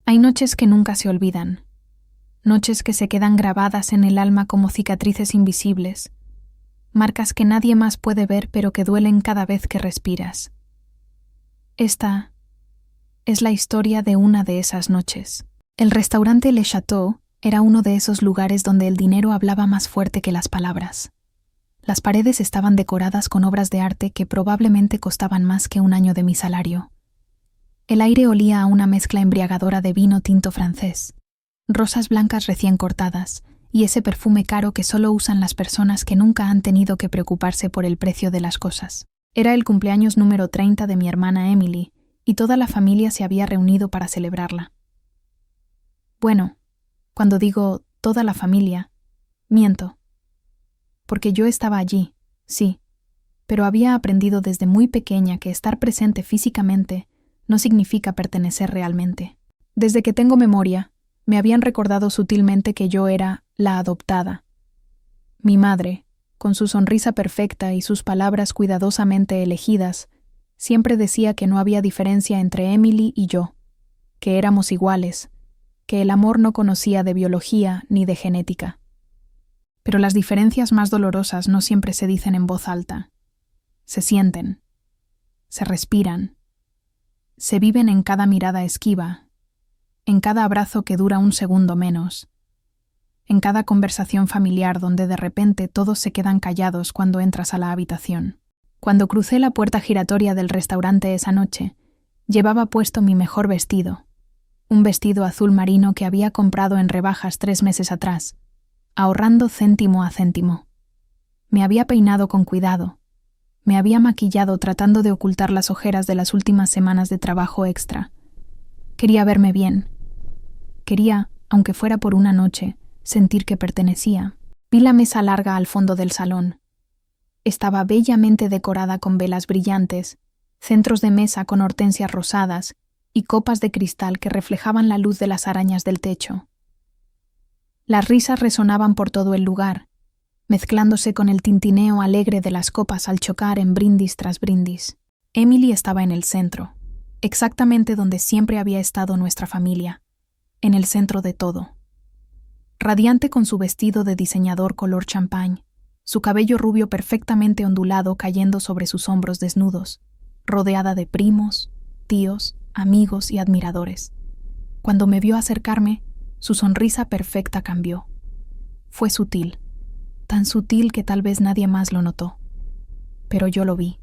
Hay noches que nunca se olvidan, noches que se quedan grabadas en el alma como cicatrices invisibles, marcas que nadie más puede ver pero que duelen cada vez que respiras. Esta es la historia de una de esas noches. El restaurante Le Chateau era uno de esos lugares donde el dinero hablaba más fuerte que las palabras. Las paredes estaban decoradas con obras de arte que probablemente costaban más que un año de mi salario. El aire olía a una mezcla embriagadora de vino tinto francés, rosas blancas recién cortadas y ese perfume caro que solo usan las personas que nunca han tenido que preocuparse por el precio de las cosas. Era el cumpleaños número 30 de mi hermana Emily y toda la familia se había reunido para celebrarla. Bueno, cuando digo toda la familia, miento. Porque yo estaba allí, sí, pero había aprendido desde muy pequeña que estar presente físicamente no significa pertenecer realmente. Desde que tengo memoria, me habían recordado sutilmente que yo era la adoptada. Mi madre, con su sonrisa perfecta y sus palabras cuidadosamente elegidas, siempre decía que no había diferencia entre Emily y yo, que éramos iguales, que el amor no conocía de biología ni de genética. Pero las diferencias más dolorosas no siempre se dicen en voz alta. Se sienten, se respiran, se viven en cada mirada esquiva, en cada abrazo que dura un segundo menos, en cada conversación familiar donde de repente todos se quedan callados cuando entras a la habitación. Cuando crucé la puerta giratoria del restaurante esa noche, llevaba puesto mi mejor vestido, un vestido azul marino que había comprado en rebajas 3 meses atrás, ahorrando céntimo a céntimo. Me había peinado con cuidado, me había maquillado tratando de ocultar las ojeras de las últimas semanas de trabajo extra. Quería verme bien. Quería, aunque fuera por una noche, sentir que pertenecía. Vi la mesa larga al fondo del salón. Estaba bellamente decorada con velas brillantes, centros de mesa con hortensias rosadas y copas de cristal que reflejaban la luz de las arañas del techo. Las risas resonaban por todo el lugar, mezclándose con el tintineo alegre de las copas al chocar en brindis tras brindis. Emily estaba en el centro, exactamente donde siempre había estado nuestra familia, en el centro de todo. Radiante con su vestido de diseñador color champán, su cabello rubio perfectamente ondulado cayendo sobre sus hombros desnudos, rodeada de primos, tíos, amigos y admiradores. Cuando me vio acercarme, su sonrisa perfecta cambió. Fue sutil, tan sutil que tal vez nadie más lo notó. Pero yo lo vi.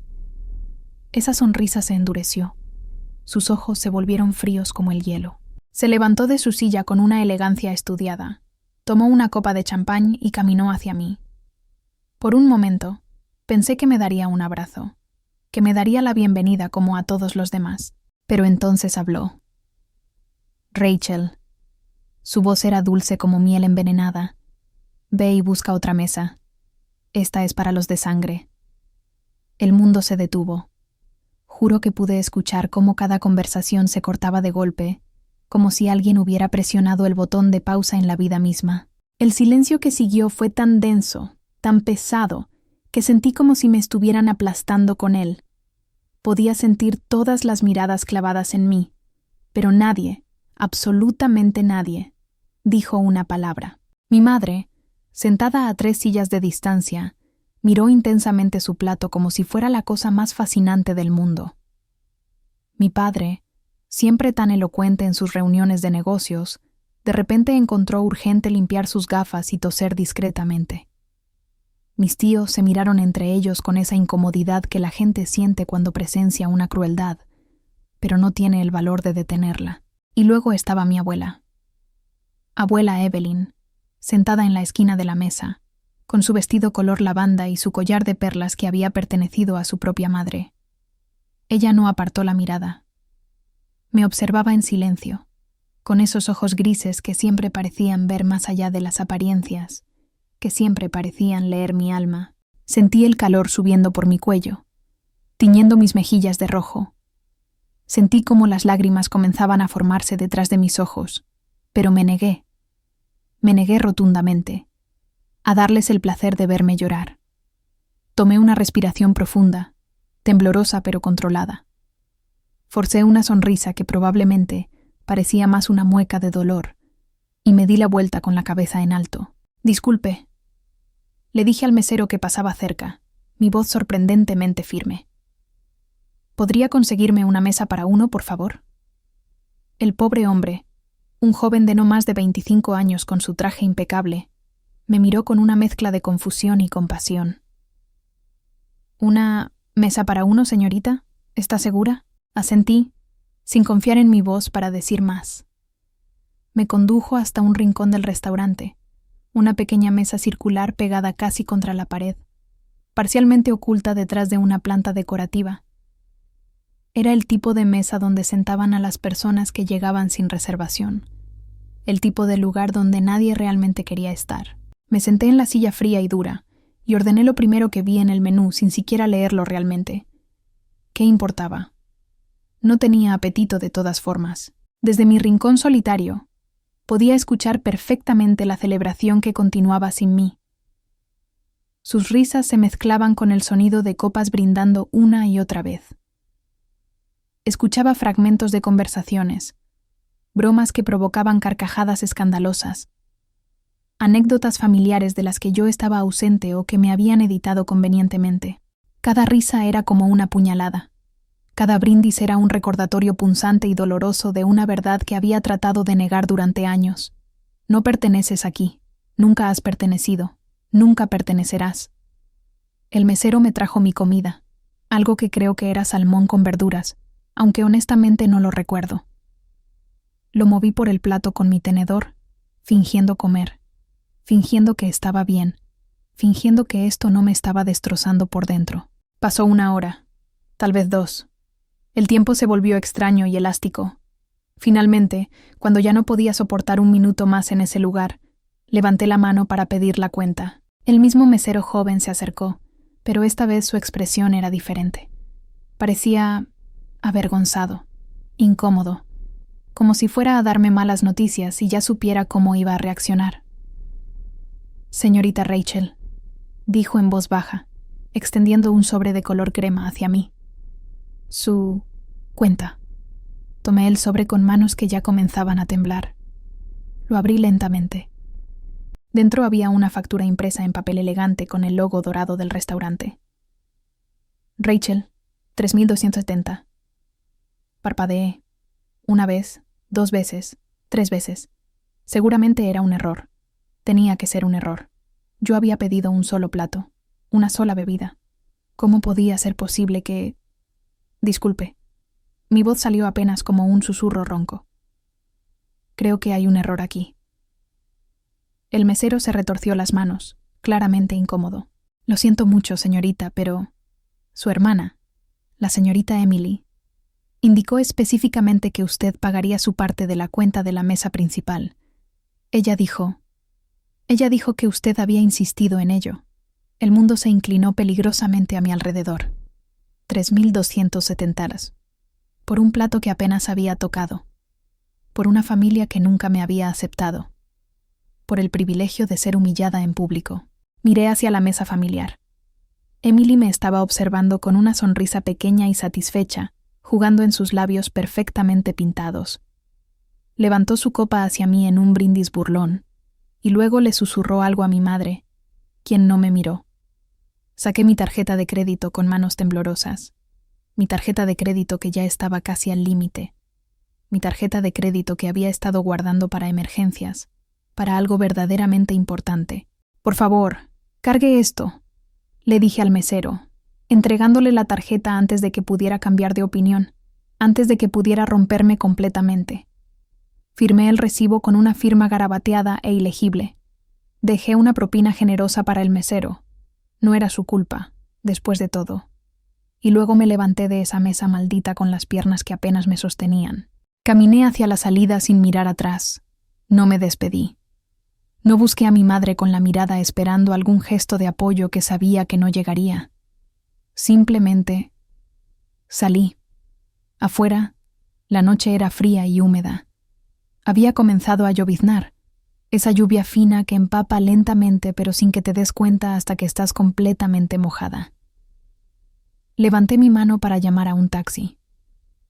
Esa sonrisa se endureció. Sus ojos se volvieron fríos como el hielo. Se levantó de su silla con una elegancia estudiada, tomó una copa de champán y caminó hacia mí. Por un momento, pensé que me daría un abrazo, que me daría la bienvenida como a todos los demás. Pero entonces habló. Rachel. Su voz era dulce como miel envenenada. Ve y busca otra mesa. Esta es para los de sangre. El mundo se detuvo. Juro que pude escuchar cómo cada conversación se cortaba de golpe, como si alguien hubiera presionado el botón de pausa en la vida misma. El silencio que siguió fue tan denso, tan pesado, que sentí como si me estuvieran aplastando con él. Podía sentir todas las miradas clavadas en mí, pero nadie, absolutamente nadie, dijo una palabra. Mi madre, sentada a 3 sillas de distancia, miró intensamente su plato como si fuera la cosa más fascinante del mundo. Mi padre, siempre tan elocuente en sus reuniones de negocios, de repente encontró urgente limpiar sus gafas y toser discretamente. Mis tíos se miraron entre ellos con esa incomodidad que la gente siente cuando presencia una crueldad, pero no tiene el valor de detenerla. Y luego estaba mi abuela. Abuela Evelyn, sentada en la esquina de la mesa, con su vestido color lavanda y su collar de perlas que había pertenecido a su propia madre. Ella no apartó la mirada. Me observaba en silencio, con esos ojos grises que siempre parecían ver más allá de las apariencias, que siempre parecían leer mi alma. Sentí el calor subiendo por mi cuello, tiñendo mis mejillas de rojo. Sentí cómo las lágrimas comenzaban a formarse detrás de mis ojos, pero me negué rotundamente, a darles el placer de verme llorar. Tomé una respiración profunda, temblorosa pero controlada. Forcé una sonrisa que probablemente Parecía más una mueca de dolor, y me di la vuelta con la cabeza en alto. «Disculpe», le dije al mesero que pasaba cerca, mi voz sorprendentemente firme. «¿Podría conseguirme una mesa para uno, por favor?» El pobre hombre, un joven de no más de 25 años con su traje impecable, me miró con una mezcla de confusión y compasión. «¿Una mesa para uno, señorita? ¿Está segura?» Asentí, sin confiar en mi voz para decir más. Me condujo hasta un rincón del restaurante, una pequeña mesa circular pegada casi contra la pared, parcialmente oculta detrás de una planta decorativa. Era el tipo de mesa donde sentaban a las personas que llegaban sin reservación, el tipo de lugar donde nadie realmente quería estar. Me senté en la silla fría y dura, y ordené lo primero que vi en el menú sin siquiera leerlo realmente. ¿Qué importaba? No tenía apetito de todas formas. Desde mi rincón solitario, podía escuchar perfectamente la celebración que continuaba sin mí. Sus risas se mezclaban con el sonido de copas brindando una y otra vez. Escuchaba fragmentos de conversaciones, bromas que provocaban carcajadas escandalosas, anécdotas familiares de las que yo estaba ausente o que me habían editado convenientemente. Cada risa era como una puñalada. Cada brindis era un recordatorio punzante y doloroso de una verdad que había tratado de negar durante años. No perteneces aquí, nunca has pertenecido, nunca pertenecerás. El mesero me trajo mi comida, algo que creo que era salmón con verduras, aunque honestamente no lo recuerdo. Lo moví por el plato con mi tenedor, fingiendo comer, fingiendo que estaba bien, fingiendo que esto no me estaba destrozando por dentro. Pasó 1 hora, tal vez 2. El tiempo se volvió extraño y elástico. Finalmente, cuando ya no podía soportar 1 minuto más en ese lugar, levanté la mano para pedir la cuenta. El mismo mesero joven se acercó, pero esta vez su expresión era diferente. Parecía avergonzado, incómodo, como si fuera a darme malas noticias y ya supiera cómo iba a reaccionar. «Señorita Rachel», dijo en voz baja, extendiendo un sobre de color crema hacia mí. «Su cuenta». Tomé el sobre con manos que ya comenzaban a temblar. Lo abrí lentamente. Dentro había una factura impresa en papel elegante con el logo dorado del restaurante. «Rachel, 3.270. Parpadeé. 1 vez, 2 veces, 3 veces. Seguramente era un error. Tenía que ser un error. Yo había pedido un solo plato, una sola bebida. ¿Cómo podía ser posible que...? Disculpe. Mi voz salió apenas como un susurro ronco. Creo que hay un error aquí. El mesero se retorció las manos, claramente incómodo. Lo siento mucho, señorita, pero... Su hermana, la señorita Emily, indicó específicamente que usted pagaría su parte de la cuenta de la mesa principal. Ella dijo que usted había insistido en ello. El mundo se inclinó peligrosamente a mi alrededor. 3.270. Por un plato que apenas había tocado. Por una familia que nunca me había aceptado. Por el privilegio de ser humillada en público. Miré hacia la mesa familiar. Emily me estaba observando con una sonrisa pequeña y satisfecha, jugando en sus labios perfectamente pintados. Levantó su copa hacia mí en un brindis burlón, y luego le susurró algo a mi madre, quien no me miró. Saqué mi tarjeta de crédito con manos temblorosas. Mi tarjeta de crédito que ya estaba casi al límite. Mi tarjeta de crédito que había estado guardando para emergencias, para algo verdaderamente importante. «Por favor, cargue esto», le dije al mesero, entregándole la tarjeta antes de que pudiera cambiar de opinión, antes de que pudiera romperme completamente. Firmé el recibo con una firma garabateada e ilegible. Dejé una propina generosa para el mesero. No era su culpa, después de todo. Y luego me levanté de esa mesa maldita con las piernas que apenas me sostenían. Caminé hacia la salida sin mirar atrás. No me despedí. No busqué a mi madre con la mirada esperando algún gesto de apoyo que sabía que no llegaría. Simplemente salí. Afuera, la noche era fría y húmeda. Había comenzado a lloviznar, esa lluvia fina que empapa lentamente pero sin que te des cuenta hasta que estás completamente mojada. Levanté mi mano para llamar a un taxi.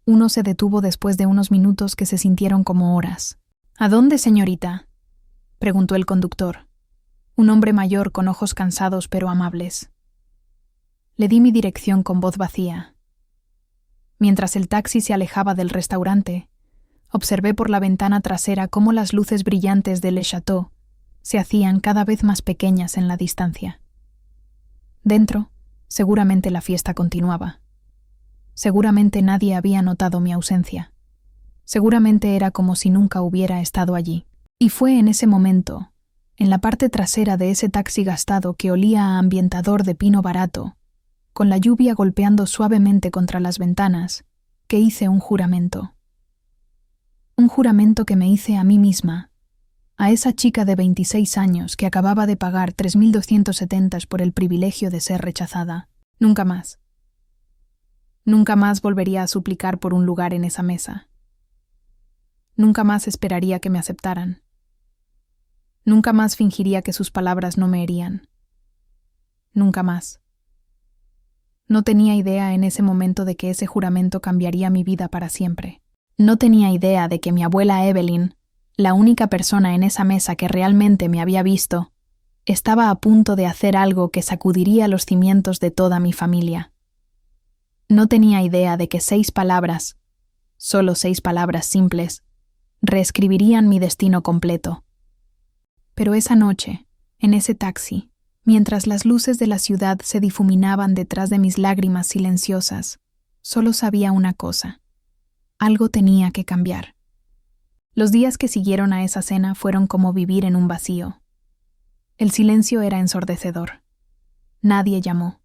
Uno se detuvo después de unos minutos que se sintieron como horas. ¿A dónde, señorita?, preguntó el conductor, un hombre mayor con ojos cansados pero amables. Le di mi dirección con voz vacía. Mientras el taxi se alejaba del restaurante, observé por la ventana trasera cómo las luces brillantes de Le Château se hacían cada vez más pequeñas en la distancia. Dentro, seguramente la fiesta continuaba. Seguramente nadie había notado mi ausencia. Seguramente era como si nunca hubiera estado allí. Y fue en ese momento, en la parte trasera de ese taxi gastado que olía a ambientador de pino barato, con la lluvia golpeando suavemente contra las ventanas, que hice un juramento. Un juramento que me hice a mí misma, a esa chica de 26 años que acababa de pagar 3.270 por el privilegio de ser rechazada. Nunca más. Nunca más volvería a suplicar por un lugar en esa mesa. Nunca más esperaría que me aceptaran. Nunca más fingiría que sus palabras no me herían. Nunca más. No tenía idea en ese momento de que ese juramento cambiaría mi vida para siempre. No tenía idea de que mi abuela Evelyn, la única persona en esa mesa que realmente me había visto, estaba a punto de hacer algo que sacudiría los cimientos de toda mi familia. No tenía idea de que 6 palabras, solo 6 palabras simples, reescribirían mi destino completo. Pero esa noche, en ese taxi, mientras las luces de la ciudad se difuminaban detrás de mis lágrimas silenciosas, solo sabía una cosa. Algo tenía que cambiar. Los días que siguieron a esa cena fueron como vivir en un vacío. El silencio era ensordecedor. Nadie llamó.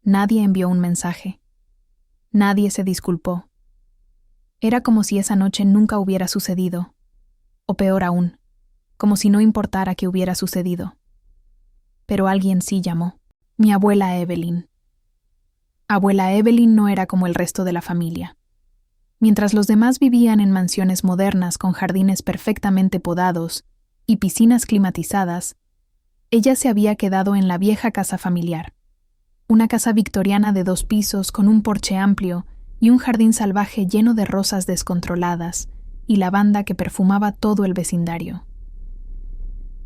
Nadie envió un mensaje. Nadie se disculpó. Era como si esa noche nunca hubiera sucedido. O peor aún, como si no importara que hubiera sucedido. Pero alguien sí llamó. Mi abuela Evelyn. Abuela Evelyn no era como el resto de la familia. Mientras los demás vivían en mansiones modernas con jardines perfectamente podados y piscinas climatizadas, ella se había quedado en la vieja casa familiar. Una casa victoriana de 2 pisos con un porche amplio y un jardín salvaje lleno de rosas descontroladas y lavanda que perfumaba todo el vecindario.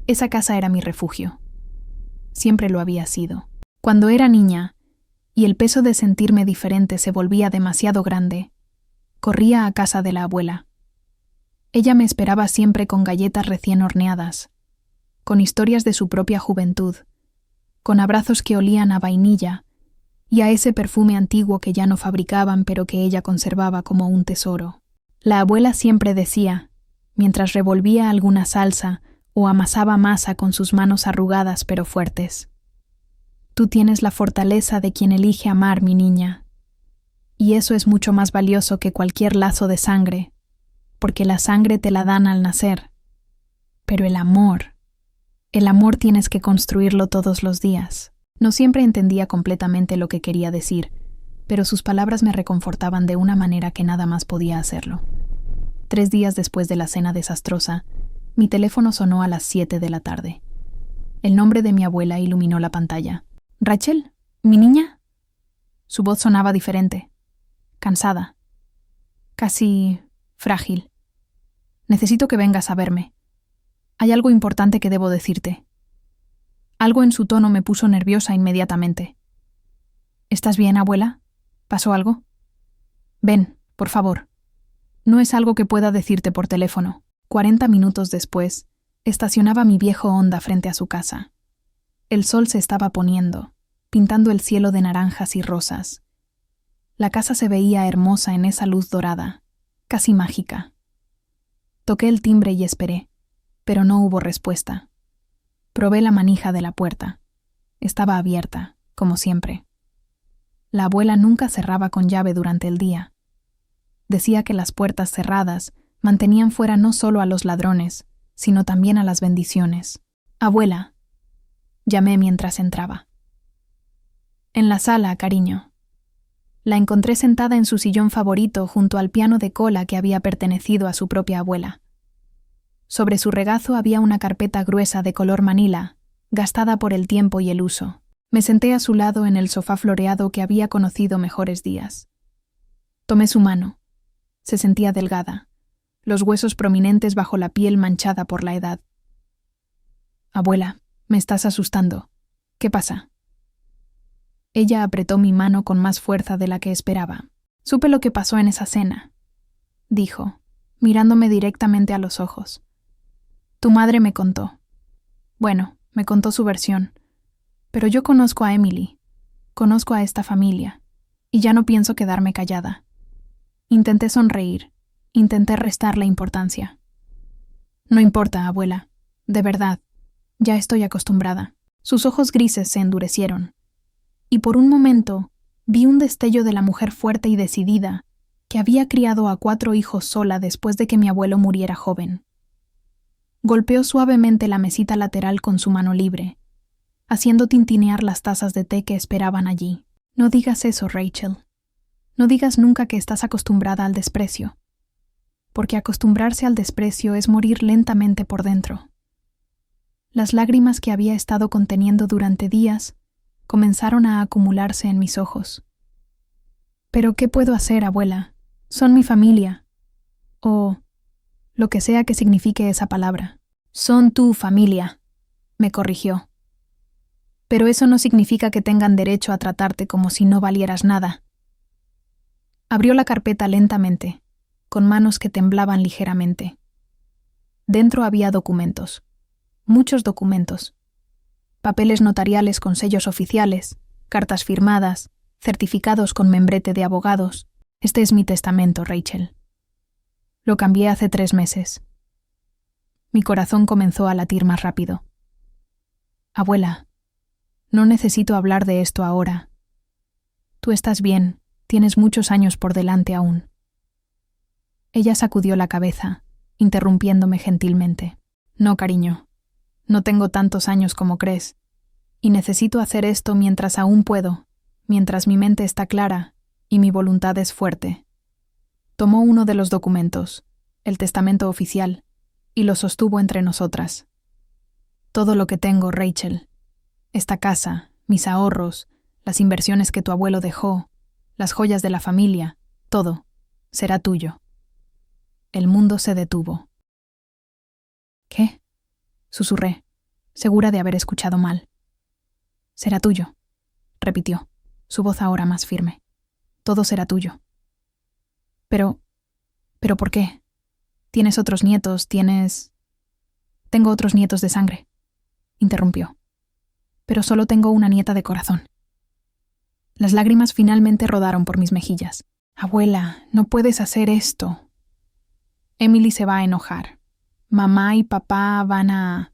Esa casa era mi refugio. Siempre lo había sido. Cuando era niña, y el peso de sentirme diferente se volvía demasiado grande, corría a casa de la abuela. Ella me esperaba siempre con galletas recién horneadas, con historias de su propia juventud, con abrazos que olían a vainilla y a ese perfume antiguo que ya no fabricaban pero que ella conservaba como un tesoro. La abuela siempre decía, mientras revolvía alguna salsa o amasaba masa con sus manos arrugadas pero fuertes: «Tú tienes la fortaleza de quien elige amar, mi niña. Y eso es mucho más valioso que cualquier lazo de sangre, porque la sangre te la dan al nacer. Pero el amor tienes que construirlo todos los días». No siempre entendía completamente lo que quería decir, pero sus palabras me reconfortaban de una manera que nada más podía hacerlo. 3 días después de la cena desastrosa, mi teléfono sonó a las 7 de la tarde. El nombre de mi abuela iluminó la pantalla. «¿Rachel? ¿Mi niña?» Su voz sonaba diferente, cansada, casi frágil. «Necesito que vengas a verme. Hay algo importante que debo decirte». Algo en su tono me puso nerviosa inmediatamente. «¿Estás bien, abuela? ¿Pasó algo? Ven, por favor. No es algo que pueda decirte por teléfono». 40 minutos después, estacionaba mi viejo Honda frente a su casa. El sol se estaba poniendo, pintando el cielo de naranjas y rosas. La casa se veía hermosa en esa luz dorada, casi mágica. Toqué el timbre y esperé, pero no hubo respuesta. Probé la manija de la puerta. Estaba abierta, como siempre. La abuela nunca cerraba con llave durante el día. Decía que las puertas cerradas mantenían fuera no solo a los ladrones, sino también a las bendiciones. «Abuela», llamé mientras entraba. «En la sala, cariño». La encontré sentada en su sillón favorito junto al piano de cola que había pertenecido a su propia abuela. Sobre su regazo había una carpeta gruesa de color manila, gastada por el tiempo y el uso. Me senté a su lado en el sofá floreado que había conocido mejores días. Tomé su mano, Se sentía delgada, los huesos prominentes bajo la piel manchada por la edad. «Abuela, me estás asustando. ¿Qué pasa?» Ella apretó mi mano con más fuerza de la que esperaba. «Supe lo que pasó en esa cena», dijo, mirándome directamente a los ojos. «Tu madre me contó. Bueno, me contó su versión. Pero yo conozco a Emily, conozco a esta familia, y ya no pienso quedarme callada». Intenté sonreír, intenté restarle importancia. «No importa, abuela, de verdad, ya estoy acostumbrada». Sus ojos grises se endurecieron, y por un momento vi un destello de la mujer fuerte y decidida que había criado a 4 hijos sola después de que mi abuelo muriera joven. Golpeó suavemente la mesita lateral con su mano libre, haciendo tintinear las tazas de té que esperaban allí. «No digas eso, Rachel. No digas nunca que estás acostumbrada al desprecio, porque acostumbrarse al desprecio es morir lentamente por dentro». Las lágrimas que había estado conteniendo durante días comenzaron a acumularse en mis ojos. «¿Pero qué puedo hacer, abuela? Son mi familia. O lo que sea que signifique esa palabra». «Son tu familia», me corrigió. «Pero eso no significa que tengan derecho a tratarte como si no valieras nada». Abrió la carpeta lentamente, con manos que temblaban ligeramente. Dentro había documentos, muchos documentos. Papeles notariales con sellos oficiales, cartas firmadas, certificados con membrete de abogados. «Este es mi testamento, Rachel. Lo cambié hace 3 meses». Mi corazón comenzó a latir más rápido. «Abuela, no necesito hablar de esto ahora. Tú estás bien, tienes muchos años por delante aún». Ella sacudió la cabeza, interrumpiéndome gentilmente. «No, cariño. No tengo tantos años como crees, y necesito hacer esto mientras aún puedo, mientras mi mente está clara y mi voluntad es fuerte». Tomó uno de los documentos, el testamento oficial, y lo sostuvo entre nosotras. «Todo lo que tengo, Rachel, esta casa, mis ahorros, las inversiones que tu abuelo dejó, las joyas de la familia, todo, será tuyo». El mundo se detuvo. «¿Qué?», susurré, segura de haber escuchado mal. «Será tuyo», repitió, su voz ahora más firme. «Todo será tuyo». «¿Pero por qué? ¿Tienes otros nietos? «Tengo otros nietos de sangre», interrumpió. «Pero solo tengo una nieta de corazón». Las lágrimas finalmente rodaron por mis mejillas. «Abuela, no puedes hacer esto». «Emily se va a enojar. Mamá y papá van a...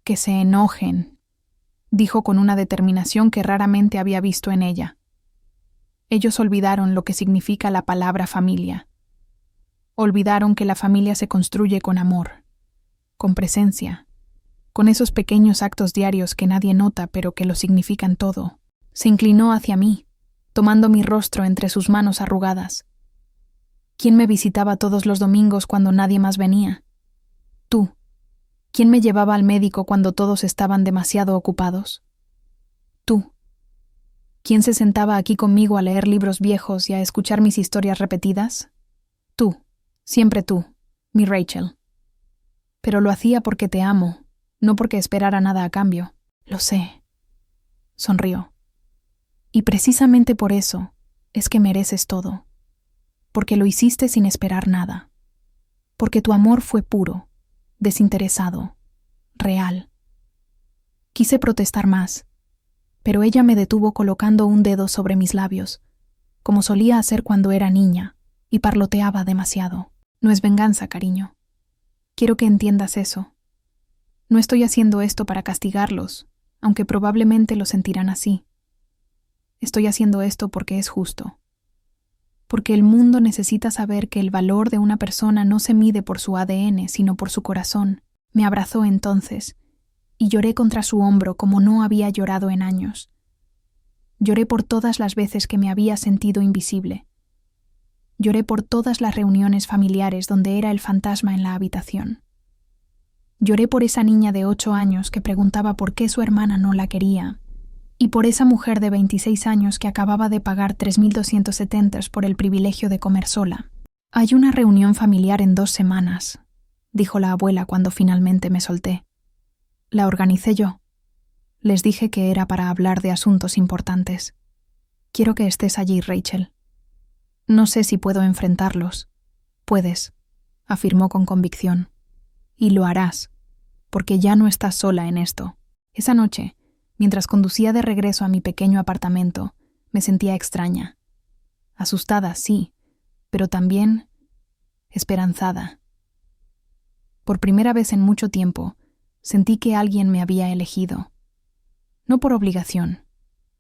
que se enojen», dijo con una determinación que raramente había visto en ella. Ellos olvidaron lo que significa la palabra familia. Olvidaron que la familia se construye con amor, con presencia, con esos pequeños actos diarios que nadie nota pero que lo significan todo. Se inclinó hacia mí, tomando mi rostro entre sus manos arrugadas. ¿Quién me visitaba todos los domingos cuando nadie más venía? Tú. ¿Quién me llevaba al médico cuando todos estaban demasiado ocupados? Tú. ¿Quién se sentaba aquí conmigo a leer libros viejos y a escuchar mis historias repetidas? Tú. Siempre tú, mi Rachel. Pero lo hacía porque te amo, no porque esperara nada a cambio. Lo sé. Sonrió. Y precisamente por eso es que mereces todo. Porque lo hiciste sin esperar nada. Porque tu amor fue puro, desinteresado, real. Quise protestar más, pero ella me detuvo colocando un dedo sobre mis labios, como solía hacer cuando era niña, y parloteaba demasiado. «No es venganza, cariño. Quiero que entiendas eso. No estoy haciendo esto para castigarlos, aunque probablemente lo sentirán así. Estoy haciendo esto porque es justo. Porque el mundo necesita saber que el valor de una persona no se mide por su ADN, sino por su corazón». Me abrazó entonces, y lloré contra su hombro como no había llorado en años. Lloré por todas las veces que me había sentido invisible. Lloré por todas las reuniones familiares donde era el fantasma en la habitación. Lloré por esa niña de 8 años que preguntaba por qué su hermana no la quería, y por esa mujer de 26 años que acababa de pagar 3.270 por el privilegio de comer sola. Hay una reunión familiar en 2 semanas, dijo la abuela cuando finalmente me solté. La organicé yo. Les dije que era para hablar de asuntos importantes. Quiero que estés allí, Rachel. No sé si puedo enfrentarlos. Puedes, afirmó con convicción. Y lo harás, porque ya no estás sola en esto. Esa noche, mientras conducía de regreso a mi pequeño apartamento, me sentía extraña. Asustada, sí, pero también esperanzada. Por primera vez en mucho tiempo, sentí que alguien me había elegido. No por obligación,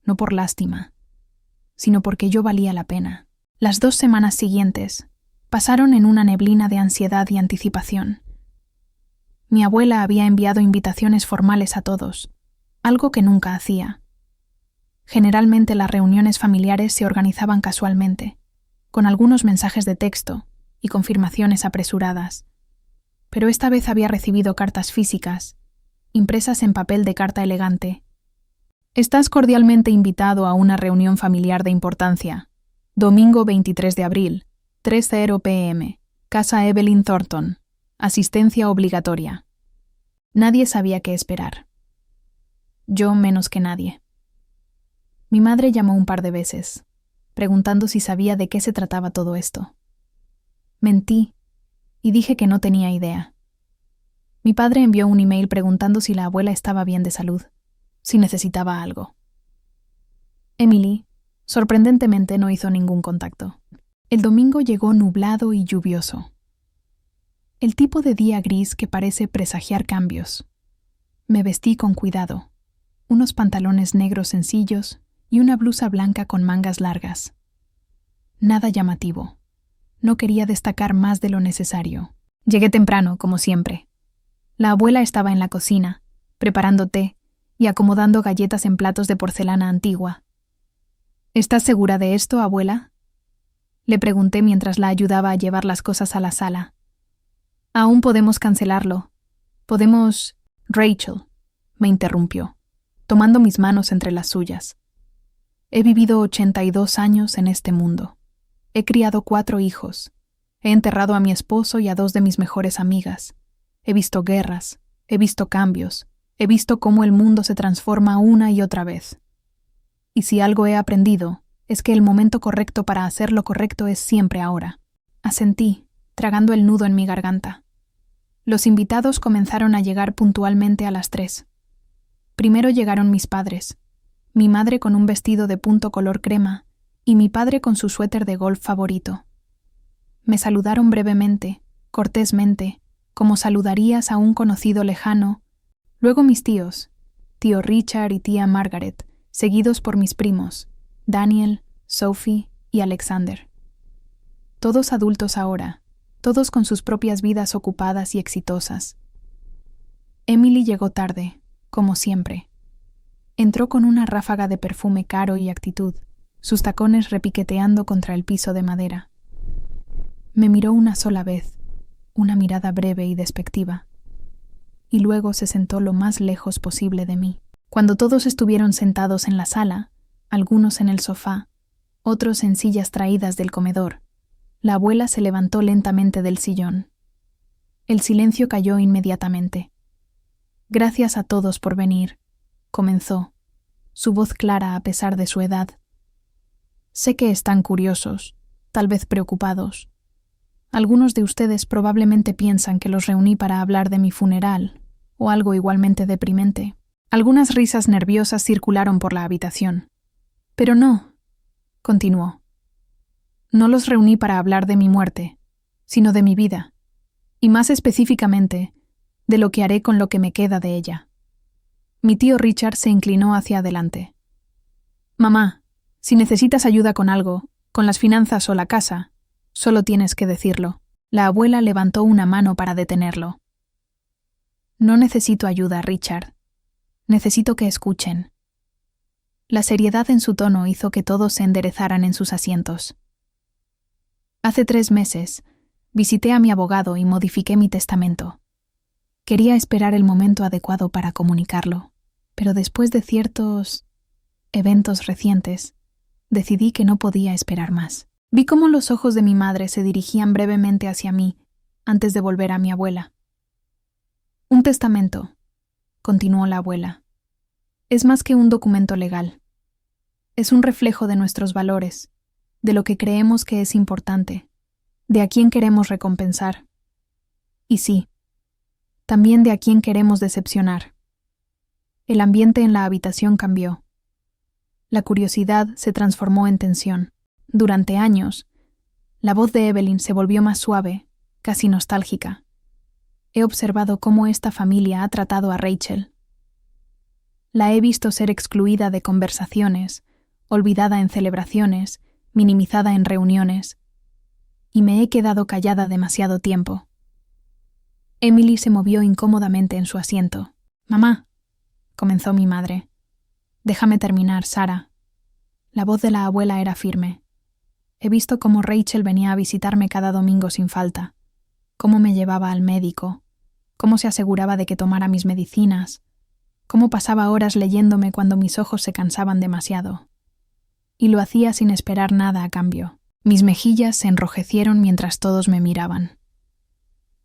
no por lástima, sino porque yo valía la pena. Las 2 semanas siguientes pasaron en una neblina de ansiedad y anticipación. Mi abuela había enviado invitaciones formales a todos, algo que nunca hacía. Generalmente las reuniones familiares se organizaban casualmente, con algunos mensajes de texto y confirmaciones apresuradas. Pero esta vez había recibido cartas físicas, impresas en papel de carta elegante. Estás cordialmente invitado a una reunión familiar de importancia. Domingo 23 de abril, 3:00 p.m., Casa Evelyn Thornton. Asistencia obligatoria. Nadie sabía qué esperar. Yo menos que nadie. Mi madre llamó un par de veces, preguntando si sabía de qué se trataba todo esto. Mentí y dije que no tenía idea. Mi padre envió un email preguntando si la abuela estaba bien de salud, si necesitaba algo. Emily, sorprendentemente, no hizo ningún contacto. El domingo llegó nublado y lluvioso. El tipo de día gris que parece presagiar cambios. Me vestí con cuidado, unos pantalones negros sencillos y una blusa blanca con mangas largas. Nada llamativo. No quería destacar más de lo necesario. Llegué temprano, como siempre. La abuela estaba en la cocina, preparando té y acomodando galletas en platos de porcelana antigua. ¿Estás segura de esto, abuela?, le pregunté mientras la ayudaba a llevar las cosas a la sala. Aún podemos cancelarlo. Podemos... Rachel, me interrumpió, tomando mis manos entre las suyas. He vivido 82 años en este mundo. He criado 4 hijos. He enterrado a mi esposo y a 2 de mis mejores amigas. He visto guerras. He visto cambios. He visto cómo el mundo se transforma una y otra vez. Y si algo he aprendido, es que el momento correcto para hacer lo correcto es siempre ahora. Asentí, tragando el nudo en mi garganta. Los invitados comenzaron a llegar puntualmente a las 3. Primero llegaron mis padres, mi madre con un vestido de punto color crema y mi padre con su suéter de golf favorito. Me saludaron brevemente, cortésmente, como saludarías a un conocido lejano. Luego mis tíos, tío Richard y tía Margaret, seguidos por mis primos, Daniel, Sophie y Alexander. Todos adultos ahora, todos con sus propias vidas ocupadas y exitosas. Emily llegó tarde, como siempre. Entró con una ráfaga de perfume caro y actitud, sus tacones repiqueteando contra el piso de madera. Me miró una sola vez, una mirada breve y despectiva, y luego se sentó lo más lejos posible de mí. Cuando todos estuvieron sentados en la sala, algunos en el sofá, otros en sillas traídas del comedor, la abuela se levantó lentamente del sillón. El silencio cayó inmediatamente. Gracias a todos por venir, comenzó, su voz clara a pesar de su edad. Sé que están curiosos, tal vez preocupados. Algunos de ustedes probablemente piensan que los reuní para hablar de mi funeral, o algo igualmente deprimente. Algunas risas nerviosas circularon por la habitación. Pero no, continuó. No los reuní para hablar de mi muerte, sino de mi vida, y más específicamente, de lo que haré con lo que me queda de ella. Mi tío Richard se inclinó hacia adelante. Mamá, si necesitas ayuda con algo, con las finanzas o la casa, solo tienes que decirlo. La abuela levantó una mano para detenerlo. No necesito ayuda, Richard. Necesito que escuchen. La seriedad en su tono hizo que todos se enderezaran en sus asientos. Hace 3 meses, visité a mi abogado y modifiqué mi testamento. Quería esperar el momento adecuado para comunicarlo, pero después de ciertos eventos recientes, decidí que no podía esperar más. Vi cómo los ojos de mi madre se dirigían brevemente hacia mí antes de volver a mi abuela. Un testamento, continuó la abuela, es más que un documento legal. Es un reflejo de nuestros valores, de lo que creemos que es importante, de a quién queremos recompensar. Y sí, también de a quién queremos decepcionar. El ambiente en la habitación cambió. La curiosidad se transformó en tensión. Durante años, la voz de Evelyn se volvió más suave, casi nostálgica. He observado cómo esta familia ha tratado a Rachel. La he visto ser excluida de conversaciones, olvidada en celebraciones, minimizada en reuniones, y me he quedado callada demasiado tiempo. Emily se movió incómodamente en su asiento. «Mamá», comenzó mi madre. «Déjame terminar, Sara». La voz de la abuela era firme. He visto cómo Rachel venía a visitarme cada domingo sin falta, cómo me llevaba al médico, cómo se aseguraba de que tomara mis medicinas, cómo pasaba horas leyéndome cuando mis ojos se cansaban demasiado. Y lo hacía sin esperar nada a cambio. Mis mejillas se enrojecieron mientras todos me miraban.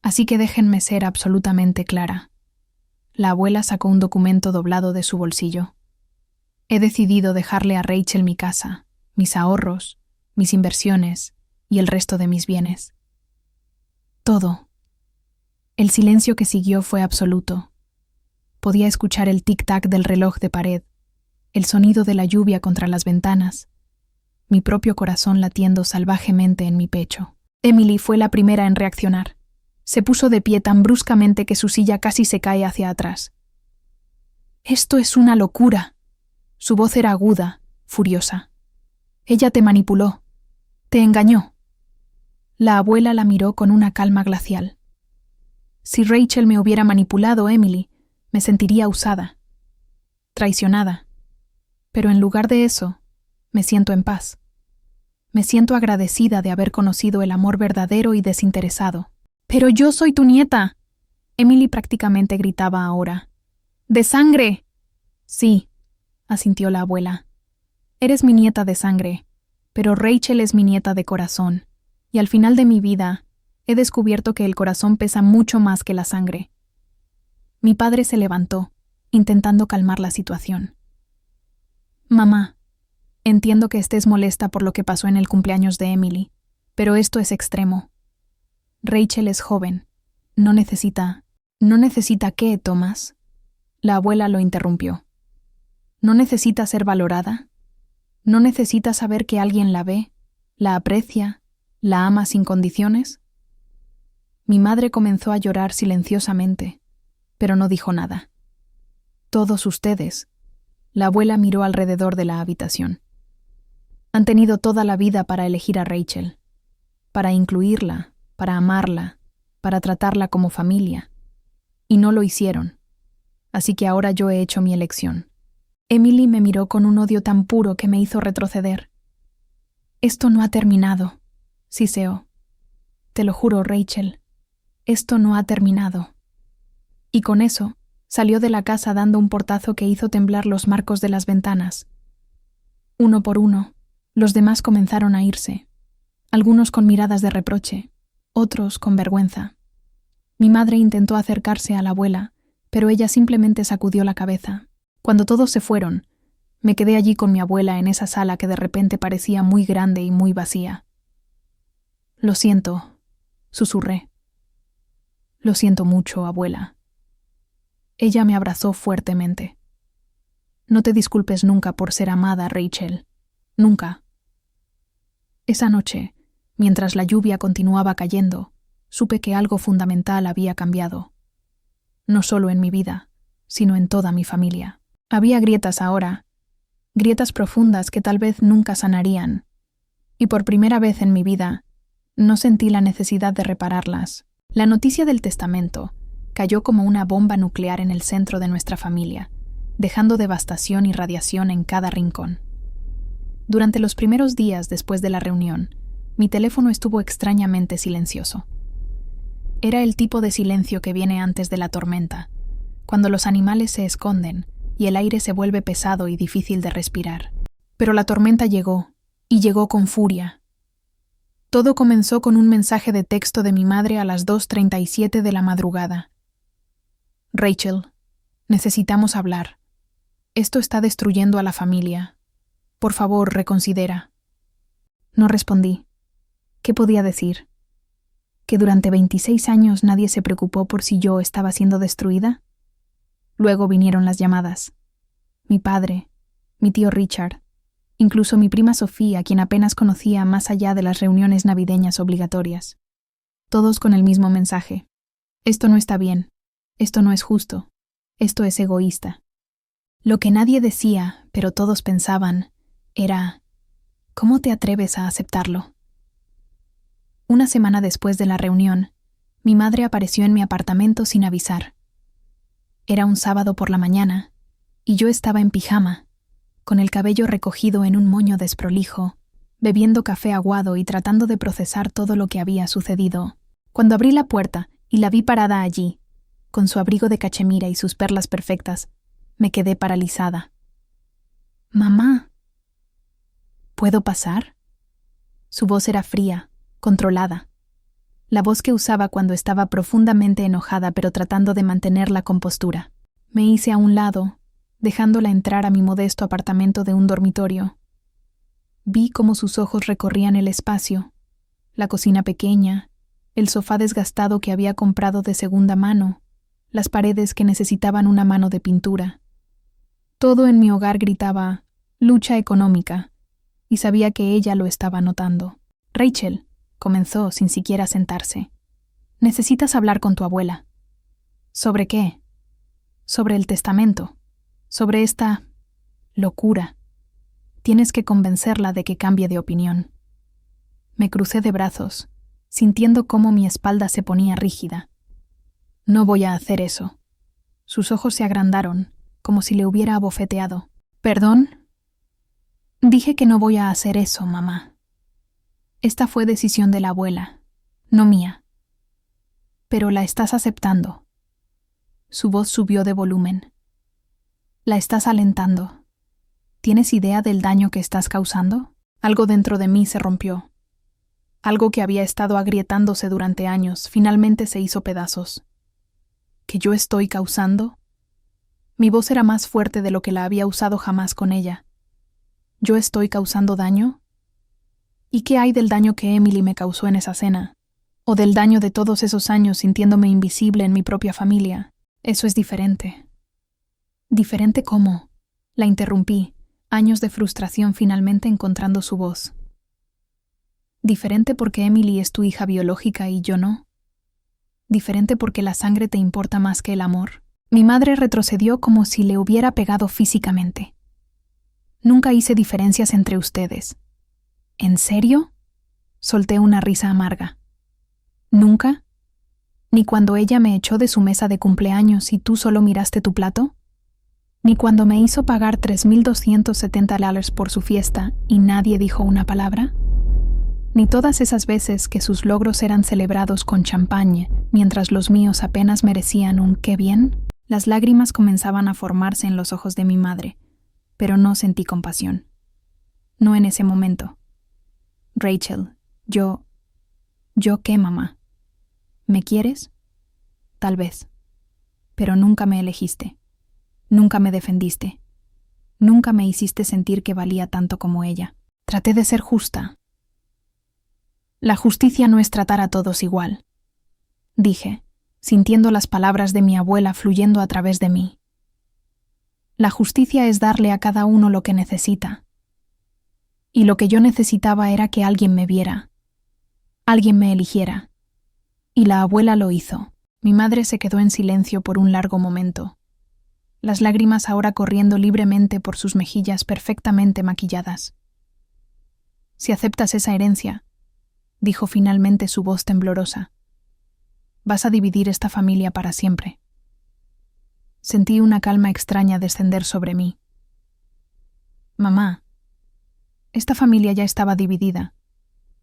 Así que déjenme ser absolutamente clara. La abuela sacó un documento doblado de su bolsillo. He decidido dejarle a Rachel mi casa, mis ahorros, mis inversiones y el resto de mis bienes. Todo. El silencio que siguió fue absoluto. Podía escuchar el tic-tac del reloj de pared, el sonido de la lluvia contra las ventanas, mi propio corazón latiendo salvajemente en mi pecho. Emily fue la primera en reaccionar. Se puso de pie tan bruscamente que su silla casi se cae hacia atrás. «Esto es una locura». Su voz era aguda, furiosa. «Ella te manipuló. Te engañó». La abuela la miró con una calma glacial. «Si Rachel me hubiera manipulado, Emily, me sentiría usada, traicionada. Pero en lugar de eso, me siento en paz. Me siento agradecida de haber conocido el amor verdadero y desinteresado». «¡Pero yo soy tu nieta!», Emily prácticamente gritaba ahora. «¡De sangre!». «Sí», asintió la abuela. «Eres mi nieta de sangre, pero Rachel es mi nieta de corazón, y al final de mi vida he descubierto que el corazón pesa mucho más que la sangre». Mi padre se levantó, intentando calmar la situación. «Mamá, entiendo que estés molesta por lo que pasó en el cumpleaños de Emily, pero esto es extremo. Rachel es joven. ¿No necesita qué, Thomas?». La abuela lo interrumpió. «¿No necesita ser valorada? ¿No necesita saber que alguien la ve, la aprecia, la ama sin condiciones?». Mi madre comenzó a llorar silenciosamente, pero no dijo nada. «Todos ustedes», la abuela miró alrededor de la habitación, «han tenido toda la vida para elegir a Rachel, para incluirla, para amarla, para tratarla como familia, y no lo hicieron. Así que ahora yo he hecho mi elección». Emily me miró con un odio tan puro que me hizo retroceder. «Esto no ha terminado», siseó. «Te lo juro, Rachel, esto no ha terminado». Y con eso, salió de la casa dando un portazo que hizo temblar los marcos de las ventanas. Uno por uno, los demás comenzaron a irse, algunos con miradas de reproche, otros con vergüenza. Mi madre intentó acercarse a la abuela, pero ella simplemente sacudió la cabeza. Cuando todos se fueron, me quedé allí con mi abuela en esa sala que de repente parecía muy grande y muy vacía. «Lo siento», susurré. «Lo siento mucho, abuela». Ella me abrazó fuertemente. «No te disculpes nunca por ser amada, Rachel. Nunca». Esa noche, mientras la lluvia continuaba cayendo, supe que algo fundamental había cambiado. No solo en mi vida, sino en toda mi familia. Había grietas ahora, grietas profundas que tal vez nunca sanarían, y por primera vez en mi vida no sentí la necesidad de repararlas. La noticia del testamento cayó como una bomba nuclear en el centro de nuestra familia, dejando devastación y radiación en cada rincón. Durante los primeros días después de la reunión, mi teléfono estuvo extrañamente silencioso. Era el tipo de silencio que viene antes de la tormenta, cuando los animales se esconden y el aire se vuelve pesado y difícil de respirar. Pero la tormenta llegó, y llegó con furia. Todo comenzó con un mensaje de texto de mi madre a las 2:37 de la madrugada. Rachel, necesitamos hablar. Esto está destruyendo a la familia. Por favor, reconsidera. No respondí. ¿Qué podía decir? ¿Que durante 26 años nadie se preocupó por si yo estaba siendo destruida? Luego vinieron las llamadas. Mi padre, mi tío Richard, incluso mi prima Sofía, a quien apenas conocía más allá de las reuniones navideñas obligatorias. Todos con el mismo mensaje. Esto no está bien. Esto no es justo. Esto es egoísta. Lo que nadie decía, pero todos pensaban, era: ¿cómo te atreves a aceptarlo? Una semana después de la reunión, mi madre apareció en mi apartamento sin avisar. Era un sábado por la mañana, y yo estaba en pijama, con el cabello recogido en un moño desprolijo, bebiendo café aguado y tratando de procesar todo lo que había sucedido. Cuando abrí la puerta y la vi parada allí, con su abrigo de cachemira y sus perlas perfectas, me quedé paralizada. «Mamá, ¿puedo pasar?» Su voz era fría, controlada. La voz que usaba cuando estaba profundamente enojada pero tratando de mantener la compostura. Me hice a un lado, dejándola entrar a mi modesto apartamento de un dormitorio. Vi cómo sus ojos recorrían el espacio, la cocina pequeña, el sofá desgastado que había comprado de segunda mano, las paredes que necesitaban una mano de pintura. Todo en mi hogar gritaba «lucha económica», y sabía que ella lo estaba notando. «Rachel», comenzó sin siquiera sentarse, «necesitas hablar con tu abuela». «¿Sobre qué?» «Sobre el testamento, sobre esta locura. Tienes que convencerla de que cambie de opinión». Me crucé de brazos, sintiendo cómo mi espalda se ponía rígida. «No voy a hacer eso». Sus ojos se agrandaron, como si le hubiera abofeteado. «¿Perdón?» «Dije que no voy a hacer eso, mamá. Esta fue decisión de la abuela, no mía. Pero la estás aceptando». Su voz subió de volumen. «La estás alentando. ¿Tienes idea del daño que estás causando?» Algo dentro de mí se rompió. Algo que había estado agrietándose durante años finalmente se hizo pedazos. ¿Que yo estoy causando? Mi voz era más fuerte de lo que la había usado jamás con ella. ¿Yo estoy causando daño? ¿Y qué hay del daño que Emily me causó en esa cena? ¿O del daño de todos esos años sintiéndome invisible en mi propia familia? Eso es diferente. ¿Diferente cómo? La interrumpí, años de frustración finalmente encontrando su voz. ¿Diferente porque Emily es tu hija biológica y yo no? ¿Diferente porque la sangre te importa más que el amor? Mi madre retrocedió como si le hubiera pegado físicamente. «Nunca hice diferencias entre ustedes». «¿En serio?» Solté una risa amarga. «¿Nunca? ¿Ni cuando ella me echó de su mesa de cumpleaños y tú solo miraste tu plato? ¿Ni cuando me hizo pagar $3,270 por su fiesta y nadie dijo una palabra? ¿Ni todas esas veces que sus logros eran celebrados con champagne, mientras los míos apenas merecían un «qué bien»?» Las lágrimas comenzaban a formarse en los ojos de mi madre, pero no sentí compasión. No en ese momento. «Rachel, ¿Yo qué, mamá? ¿Me quieres? Tal vez. Pero nunca me elegiste. Nunca me defendiste. Nunca me hiciste sentir que valía tanto como ella. Traté de ser justa». «La justicia no es tratar a todos igual», dije, sintiendo las palabras de mi abuela fluyendo a través de mí. «La justicia es darle a cada uno lo que necesita. Y lo que yo necesitaba era que alguien me viera, alguien me eligiera. Y la abuela lo hizo». Mi madre se quedó en silencio por un largo momento, las lágrimas ahora corriendo libremente por sus mejillas perfectamente maquilladas. «Si aceptas esa herencia», dijo finalmente su voz temblorosa, «vas a dividir esta familia para siempre». Sentí una calma extraña descender sobre mí. «Mamá, esta familia ya estaba dividida,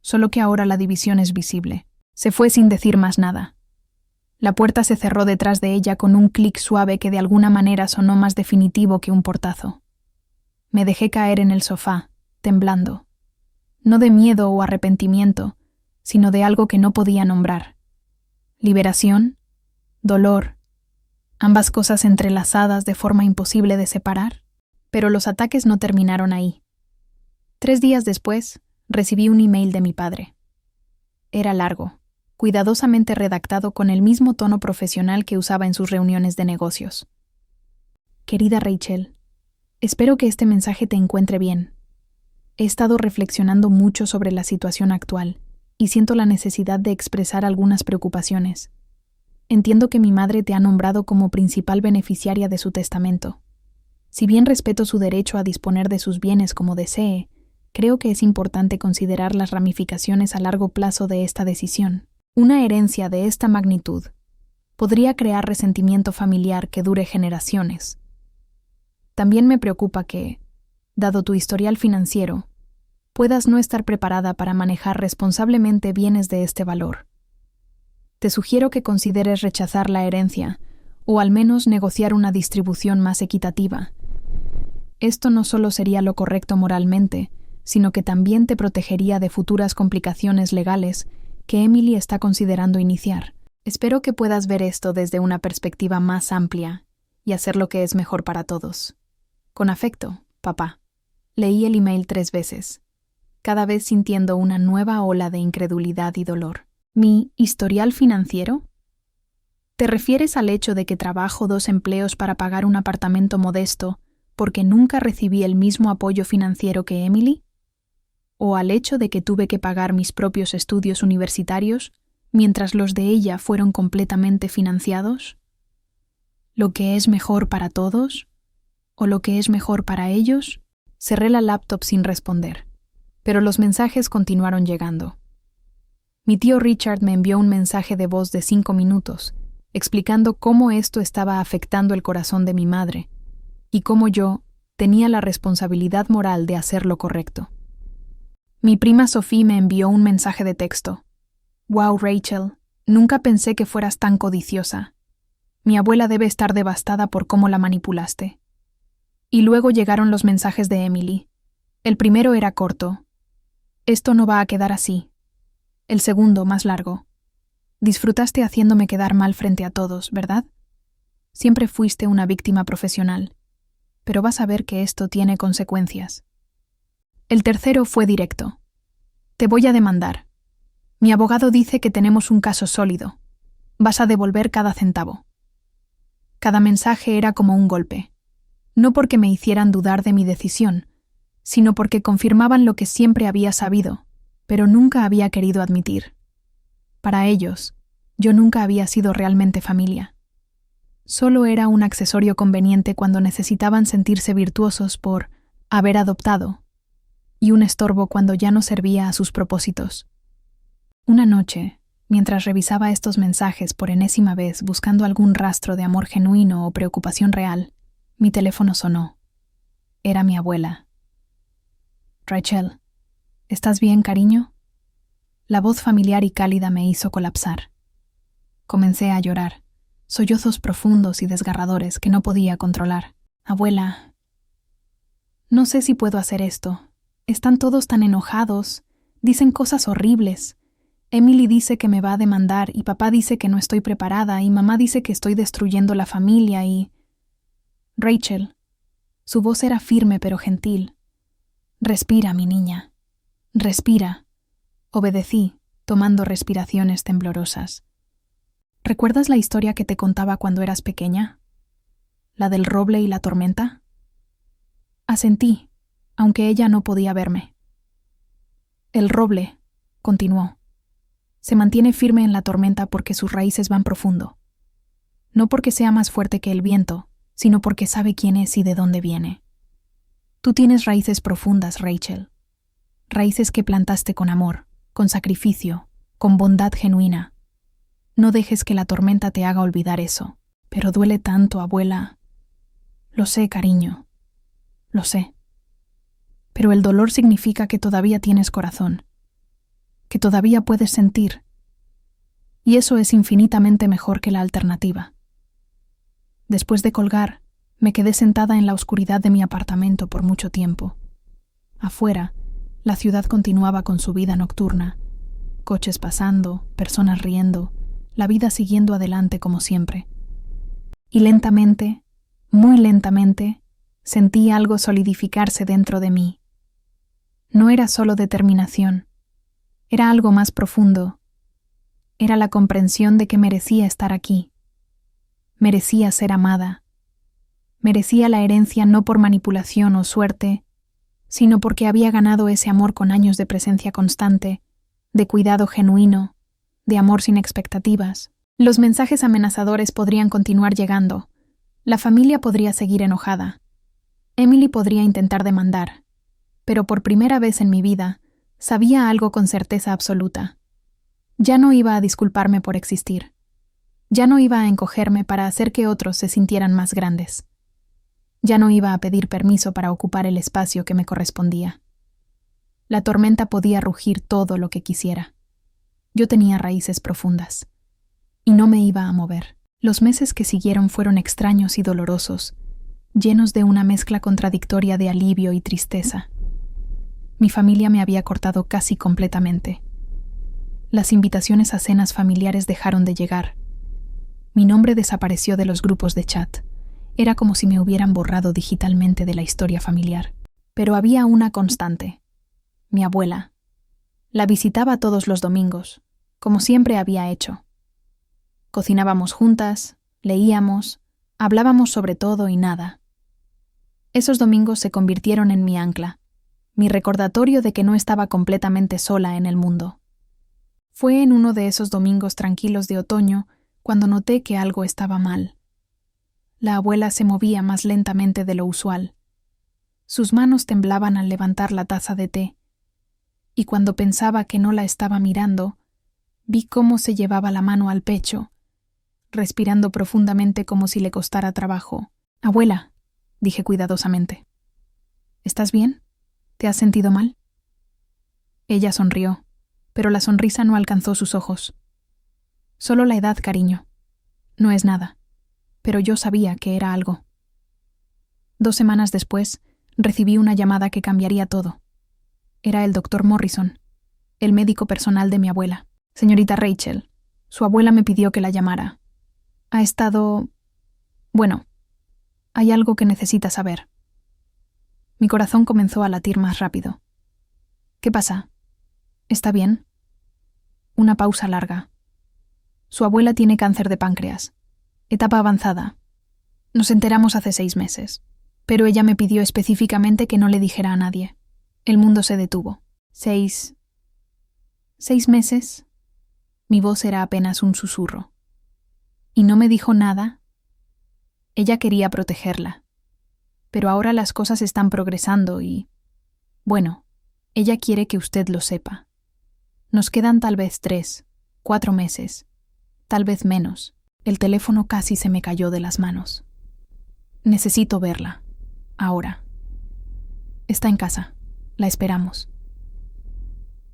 solo que ahora la división es visible». Se fue sin decir más nada. La puerta se cerró detrás de ella con un clic suave que de alguna manera sonó más definitivo que un portazo. Me dejé caer en el sofá, temblando. No de miedo o arrepentimiento, sino de algo que no podía nombrar. Liberación, dolor, ambas cosas entrelazadas de forma imposible de separar. Pero los ataques no terminaron ahí. 3 días después, recibí un email de mi padre. Era largo, cuidadosamente redactado con el mismo tono profesional que usaba en sus reuniones de negocios. Querida Rachel, espero que este mensaje te encuentre bien. He estado reflexionando mucho sobre la situación actual y siento la necesidad de expresar algunas preocupaciones. Entiendo que mi madre te ha nombrado como principal beneficiaria de su testamento. Si bien respeto su derecho a disponer de sus bienes como desee, creo que es importante considerar las ramificaciones a largo plazo de esta decisión. Una herencia de esta magnitud podría crear resentimiento familiar que dure generaciones. También me preocupa que, dado tu historial financiero, puedas no estar preparada para manejar responsablemente bienes de este valor. Te sugiero que consideres rechazar la herencia o al menos negociar una distribución más equitativa. Esto no solo sería lo correcto moralmente, sino que también te protegería de futuras complicaciones legales que Emily está considerando iniciar. Espero que puedas ver esto desde una perspectiva más amplia y hacer lo que es mejor para todos. Con afecto, papá. Leí el email 3 veces, cada vez sintiendo una nueva ola de incredulidad y dolor. ¿Mi historial financiero? ¿Te refieres al hecho de que trabajo 2 empleos para pagar un apartamento modesto porque nunca recibí el mismo apoyo financiero que Emily? ¿O al hecho de que tuve que pagar mis propios estudios universitarios mientras los de ella fueron completamente financiados? ¿Lo que es mejor para todos? ¿O lo que es mejor para ellos? Cerré la laptop sin responder, pero los mensajes continuaron llegando. Mi tío Richard me envió un mensaje de voz de 5 minutos, explicando cómo esto estaba afectando el corazón de mi madre y cómo yo tenía la responsabilidad moral de hacer lo correcto. Mi prima Sophie me envió un mensaje de texto. «Wow, Rachel, nunca pensé que fueras tan codiciosa. Mi abuela debe estar devastada por cómo la manipulaste». Y luego llegaron los mensajes de Emily. El primero era corto. «Esto no va a quedar así». El segundo, más largo. «Disfrutaste haciéndome quedar mal frente a todos, ¿verdad? Siempre fuiste una víctima profesional, pero vas a ver que esto tiene consecuencias». El tercero fue directo. «Te voy a demandar. Mi abogado dice que tenemos un caso sólido. Vas a devolver cada centavo». Cada mensaje era como un golpe. No porque me hicieran dudar de mi decisión, sino porque confirmaban lo que siempre había sabido, pero nunca había querido admitir. Para ellos, yo nunca había sido realmente familia. Solo era un accesorio conveniente cuando necesitaban sentirse virtuosos por haber adoptado, y un estorbo cuando ya no servía a sus propósitos. Una noche, mientras revisaba estos mensajes por enésima vez buscando algún rastro de amor genuino o preocupación real, mi teléfono sonó. Era mi abuela. «Rachel, ¿estás bien, cariño?» La voz familiar y cálida me hizo colapsar. Comencé a llorar, sollozos profundos y desgarradores que no podía controlar. «Abuela, no sé si puedo hacer esto. Están todos tan enojados, dicen cosas horribles. Emily dice que me va a demandar y papá dice que no estoy preparada y mamá dice que estoy destruyendo la familia y...» «Rachel», su voz era firme pero gentil. «Respira, mi niña. Respira». Obedecí, tomando respiraciones temblorosas. «¿Recuerdas la historia que te contaba cuando eras pequeña? ¿La del roble y la tormenta?» Asentí, aunque ella no podía verme. «El roble», continuó, «se mantiene firme en la tormenta porque sus raíces van profundo. No porque sea más fuerte que el viento, sino porque sabe quién es y de dónde viene. Tú tienes raíces profundas, Rachel. Raíces que plantaste con amor, con sacrificio, con bondad genuina. No dejes que la tormenta te haga olvidar eso. Pero duele tanto, abuela». «Lo sé, cariño. Lo sé. Pero el dolor significa que todavía tienes corazón, que todavía puedes sentir. Y eso es infinitamente mejor que la alternativa». Después de colgar, me quedé sentada en la oscuridad de mi apartamento por mucho tiempo. Afuera, la ciudad continuaba con su vida nocturna, coches pasando, personas riendo, la vida siguiendo adelante como siempre. Y lentamente, muy lentamente, sentí algo solidificarse dentro de mí. No era solo determinación, era algo más profundo. Era la comprensión de que merecía estar aquí. Merecía ser amada. Merecía la herencia no por manipulación o suerte, sino porque había ganado ese amor con años de presencia constante, de cuidado genuino, de amor sin expectativas. Los mensajes amenazadores podrían continuar llegando. La familia podría seguir enojada. Emily podría intentar demandar. Pero por primera vez en mi vida, sabía algo con certeza absoluta. Ya no iba a disculparme por existir. Ya no iba a encogerme para hacer que otros se sintieran más grandes. Ya no iba a pedir permiso para ocupar el espacio que me correspondía. La tormenta podía rugir todo lo que quisiera. Yo tenía raíces profundas. Y no me iba a mover. Los meses que siguieron fueron extraños y dolorosos, llenos de una mezcla contradictoria de alivio y tristeza. Mi familia me había cortado casi completamente. Las invitaciones a cenas familiares dejaron de llegar. Mi nombre desapareció de los grupos de chat. Era como si me hubieran borrado digitalmente de la historia familiar. Pero había una constante. Mi abuela. La visitaba todos los domingos, como siempre había hecho. Cocinábamos juntas, leíamos, hablábamos sobre todo y nada. Esos domingos se convirtieron en mi ancla, mi recordatorio de que no estaba completamente sola en el mundo. Fue en uno de esos domingos tranquilos de otoño cuando noté que algo estaba mal. La abuela se movía más lentamente de lo usual. Sus manos temblaban al levantar la taza de té, y cuando pensaba que no la estaba mirando, vi cómo se llevaba la mano al pecho, respirando profundamente como si le costara trabajo. «Abuela», dije cuidadosamente. «¿Estás bien? ¿Te has sentido mal?» Ella sonrió, pero la sonrisa no alcanzó sus ojos. «Solo la edad, cariño. No es nada. Pero yo sabía que era algo». 2 semanas después, recibí una llamada que cambiaría todo. Era el doctor Morrison, el médico personal de mi abuela. «Señorita Rachel, su abuela me pidió que la llamara. Ha estado... Bueno, hay algo que necesita saber». Mi corazón comenzó a latir más rápido. «¿Qué pasa? ¿Está bien?» Una pausa larga. «Su abuela tiene cáncer de páncreas. Etapa avanzada. Nos enteramos hace 6 meses, pero ella me pidió específicamente que no le dijera a nadie. El mundo se detuvo. 6 meses». Mi voz era apenas un susurro. ¿Y no me dijo nada? Ella quería protegerla. Pero ahora las cosas están progresando y... Bueno, ella quiere que usted lo sepa. Nos quedan tal vez 3, 4 meses, tal vez menos. El teléfono casi se me cayó de las manos. «Necesito verla. Ahora. Está en casa. La esperamos».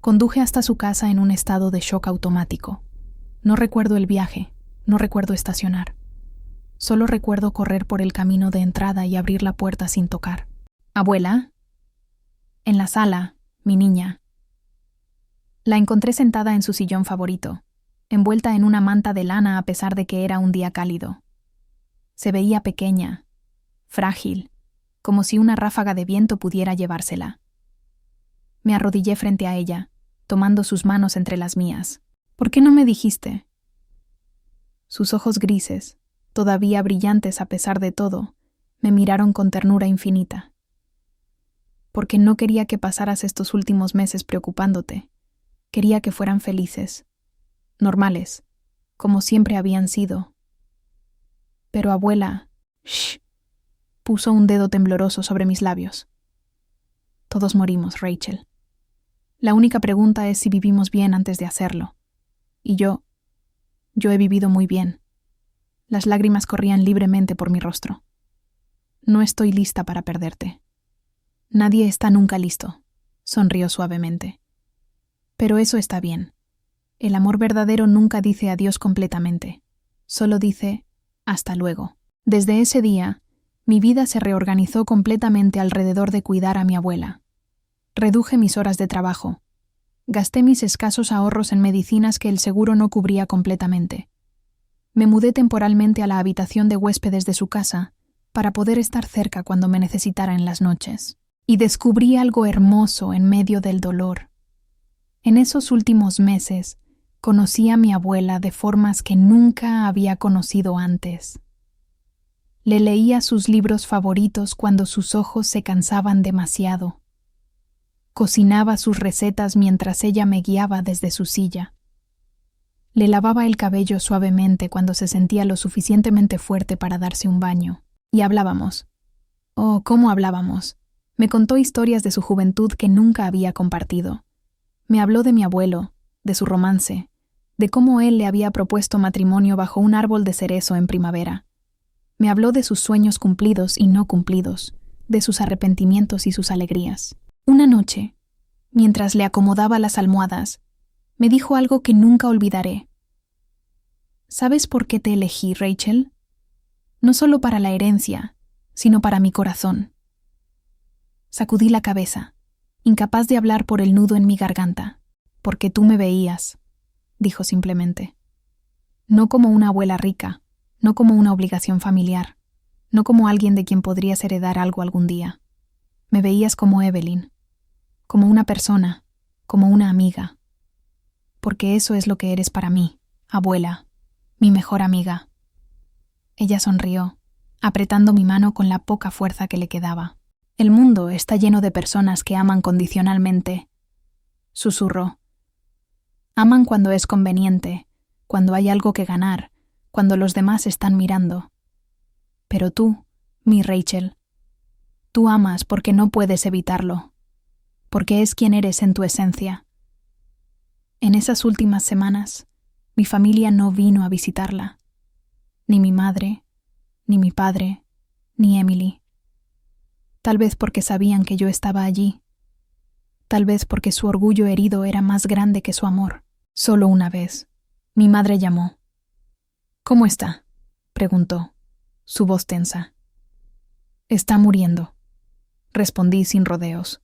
Conduje hasta su casa en un estado de shock automático. No recuerdo el viaje, no recuerdo estacionar. Solo recuerdo correr por el camino de entrada y abrir la puerta sin tocar. «¿Abuela?» «En la sala, mi niña». La encontré sentada en su sillón favorito, envuelta en una manta de lana a pesar de que era un día cálido. Se veía pequeña, frágil, como si una ráfaga de viento pudiera llevársela. Me arrodillé frente a ella, tomando sus manos entre las mías. «¿Por qué no me dijiste?» Sus ojos grises, todavía brillantes a pesar de todo, me miraron con ternura infinita. «Porque no quería que pasaras estos últimos meses preocupándote. Quería que fueran felices, normales, como siempre habían sido». «Pero abuela...» «Shh», puso un dedo tembloroso sobre mis labios. «Todos morimos, Rachel. La única pregunta es si vivimos bien antes de hacerlo. Y yo he vivido muy bien». Las lágrimas corrían libremente por mi rostro. «No estoy lista para perderte». «Nadie está nunca listo», sonrió suavemente. «Pero eso está bien. El amor verdadero nunca dice adiós completamente. Solo dice hasta luego». Desde ese día, mi vida se reorganizó completamente alrededor de cuidar a mi abuela. Reduje mis horas de trabajo. Gasté mis escasos ahorros en medicinas que el seguro no cubría completamente. Me mudé temporalmente a la habitación de huéspedes de su casa para poder estar cerca cuando me necesitara en las noches. Y descubrí algo hermoso en medio del dolor. En esos últimos meses, conocí a mi abuela de formas que nunca había conocido antes. Le leía sus libros favoritos cuando sus ojos se cansaban demasiado. Cocinaba sus recetas mientras ella me guiaba desde su silla. Le lavaba el cabello suavemente cuando se sentía lo suficientemente fuerte para darse un baño. Y hablábamos. Oh, cómo hablábamos. Me contó historias de su juventud que nunca había compartido. Me habló de mi abuelo, de su romance, de cómo él le había propuesto matrimonio bajo un árbol de cerezo en primavera. Me habló de sus sueños cumplidos y no cumplidos, de sus arrepentimientos y sus alegrías. Una noche, mientras le acomodaba las almohadas, me dijo algo que nunca olvidaré. ¿Sabes por qué te elegí, Rachel? No solo para la herencia, sino para mi corazón. Sacudí la cabeza, incapaz de hablar por el nudo en mi garganta. Porque tú me veías, dijo simplemente. No como una abuela rica, no como una obligación familiar, no como alguien de quien podrías heredar algo algún día. Me veías como Evelyn, como una persona, como una amiga. Porque eso es lo que eres para mí, abuela, mi mejor amiga. Ella sonrió, apretando mi mano con la poca fuerza que le quedaba. El mundo está lleno de personas que aman condicionalmente, susurró. Aman cuando es conveniente, cuando hay algo que ganar, cuando los demás están mirando. Pero tú, mi Rachel, tú amas porque no puedes evitarlo, porque es quien eres en tu esencia. En esas últimas semanas, mi familia no vino a visitarla, ni mi madre, ni mi padre, ni Emily. Tal vez porque sabían que yo estaba allí, tal vez porque su orgullo herido era más grande que su amor. Solo una vez, mi madre llamó. ¿Cómo está?, preguntó, su voz tensa. Está muriendo, respondí sin rodeos.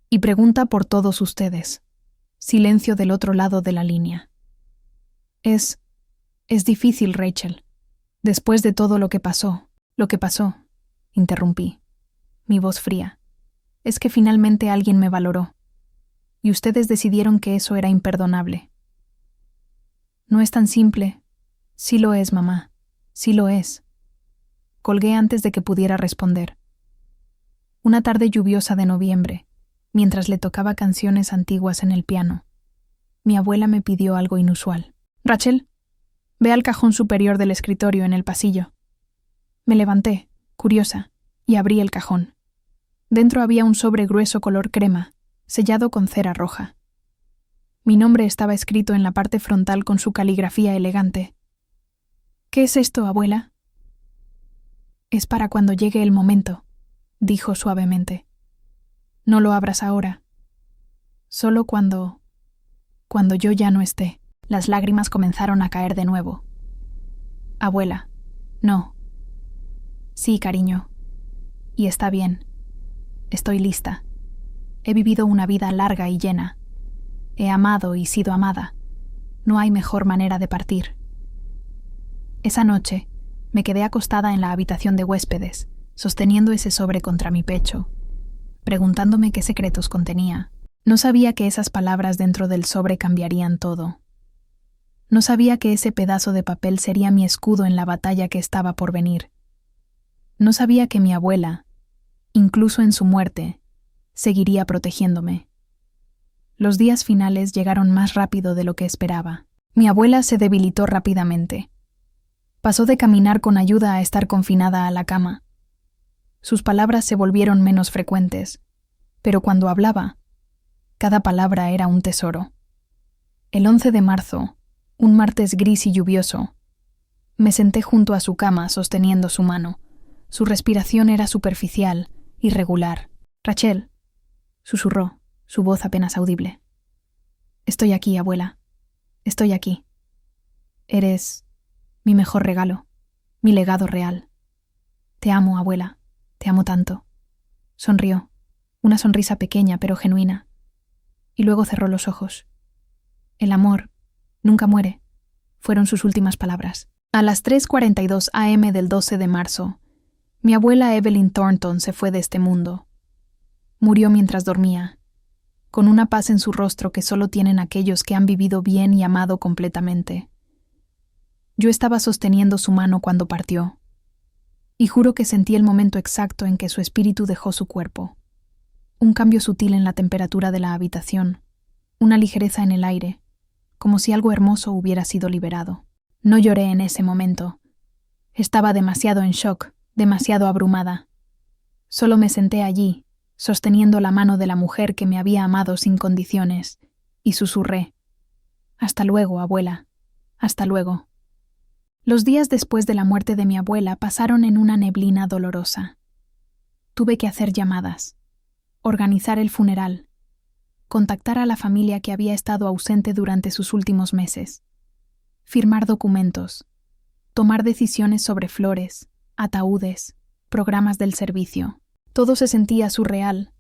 Y pregunta por todos ustedes. Silencio del otro lado de la línea. Es difícil, Rachel. Después de todo lo que pasó, interrumpí, mi voz fría. Es que finalmente alguien me valoró. Y ustedes decidieron que eso era imperdonable. No es tan simple. Sí lo es, mamá. Sí lo es. Colgué antes de que pudiera responder. Una tarde lluviosa de noviembre, mientras le tocaba canciones antiguas en el piano, mi abuela me pidió algo inusual. Rachel, ve al cajón superior del escritorio en el pasillo. Me levanté, curiosa, y abrí el cajón. Dentro había un sobre grueso color crema, sellado con cera roja. Mi nombre estaba escrito en la parte frontal con su caligrafía elegante. ¿Qué es esto, abuela? Es para cuando llegue el momento, dijo suavemente. No lo abras ahora. Solo cuando yo ya no esté. Las lágrimas comenzaron a caer de nuevo. Abuela, no. Sí, cariño. Y está bien. Estoy lista. He vivido una vida larga y llena. He amado y sido amada. No hay mejor manera de partir. Esa noche, me quedé acostada en la habitación de huéspedes, sosteniendo ese sobre contra mi pecho, preguntándome qué secretos contenía. No sabía que esas palabras dentro del sobre cambiarían todo. No sabía que ese pedazo de papel sería mi escudo en la batalla que estaba por venir. No sabía que mi abuela, incluso en su muerte, seguiría protegiéndome. Los días finales llegaron más rápido de lo que esperaba. Mi abuela se debilitó rápidamente. Pasó de caminar con ayuda a estar confinada a la cama. Sus palabras se volvieron menos frecuentes, pero cuando hablaba, cada palabra era un tesoro. El 11 de marzo, un martes gris y lluvioso, me senté junto a su cama sosteniendo su mano. Su respiración era superficial, irregular. Rachel, susurró, su voz apenas audible. Estoy aquí, abuela. Estoy aquí. Eres mi mejor regalo, mi legado real. Te amo, abuela. Te amo tanto. Sonrió, una sonrisa pequeña pero genuina. y luego cerró los ojos. El amor nunca muere, fueron sus últimas palabras. A las 3:42 a.m. del 12 de marzo, mi abuela Evelyn Thornton se fue de este mundo. Murió mientras dormía, con una paz en su rostro que solo tienen aquellos que han vivido bien y amado completamente. Yo estaba sosteniendo su mano cuando partió, y juro que sentí el momento exacto en que su espíritu dejó su cuerpo. Un cambio sutil en la temperatura de la habitación, una ligereza en el aire, como si algo hermoso hubiera sido liberado. No lloré en ese momento. Estaba demasiado en shock, demasiado abrumada. Solo me senté allí, sosteniendo la mano de la mujer que me había amado sin condiciones, y susurré: «Hasta luego, abuela. Hasta luego». Los días después de la muerte de mi abuela pasaron en una neblina dolorosa. Tuve que hacer llamadas, organizar el funeral, contactar a la familia que había estado ausente durante sus últimos meses, firmar documentos, tomar decisiones sobre flores, ataúdes, programas del servicio. Todo se sentía surreal,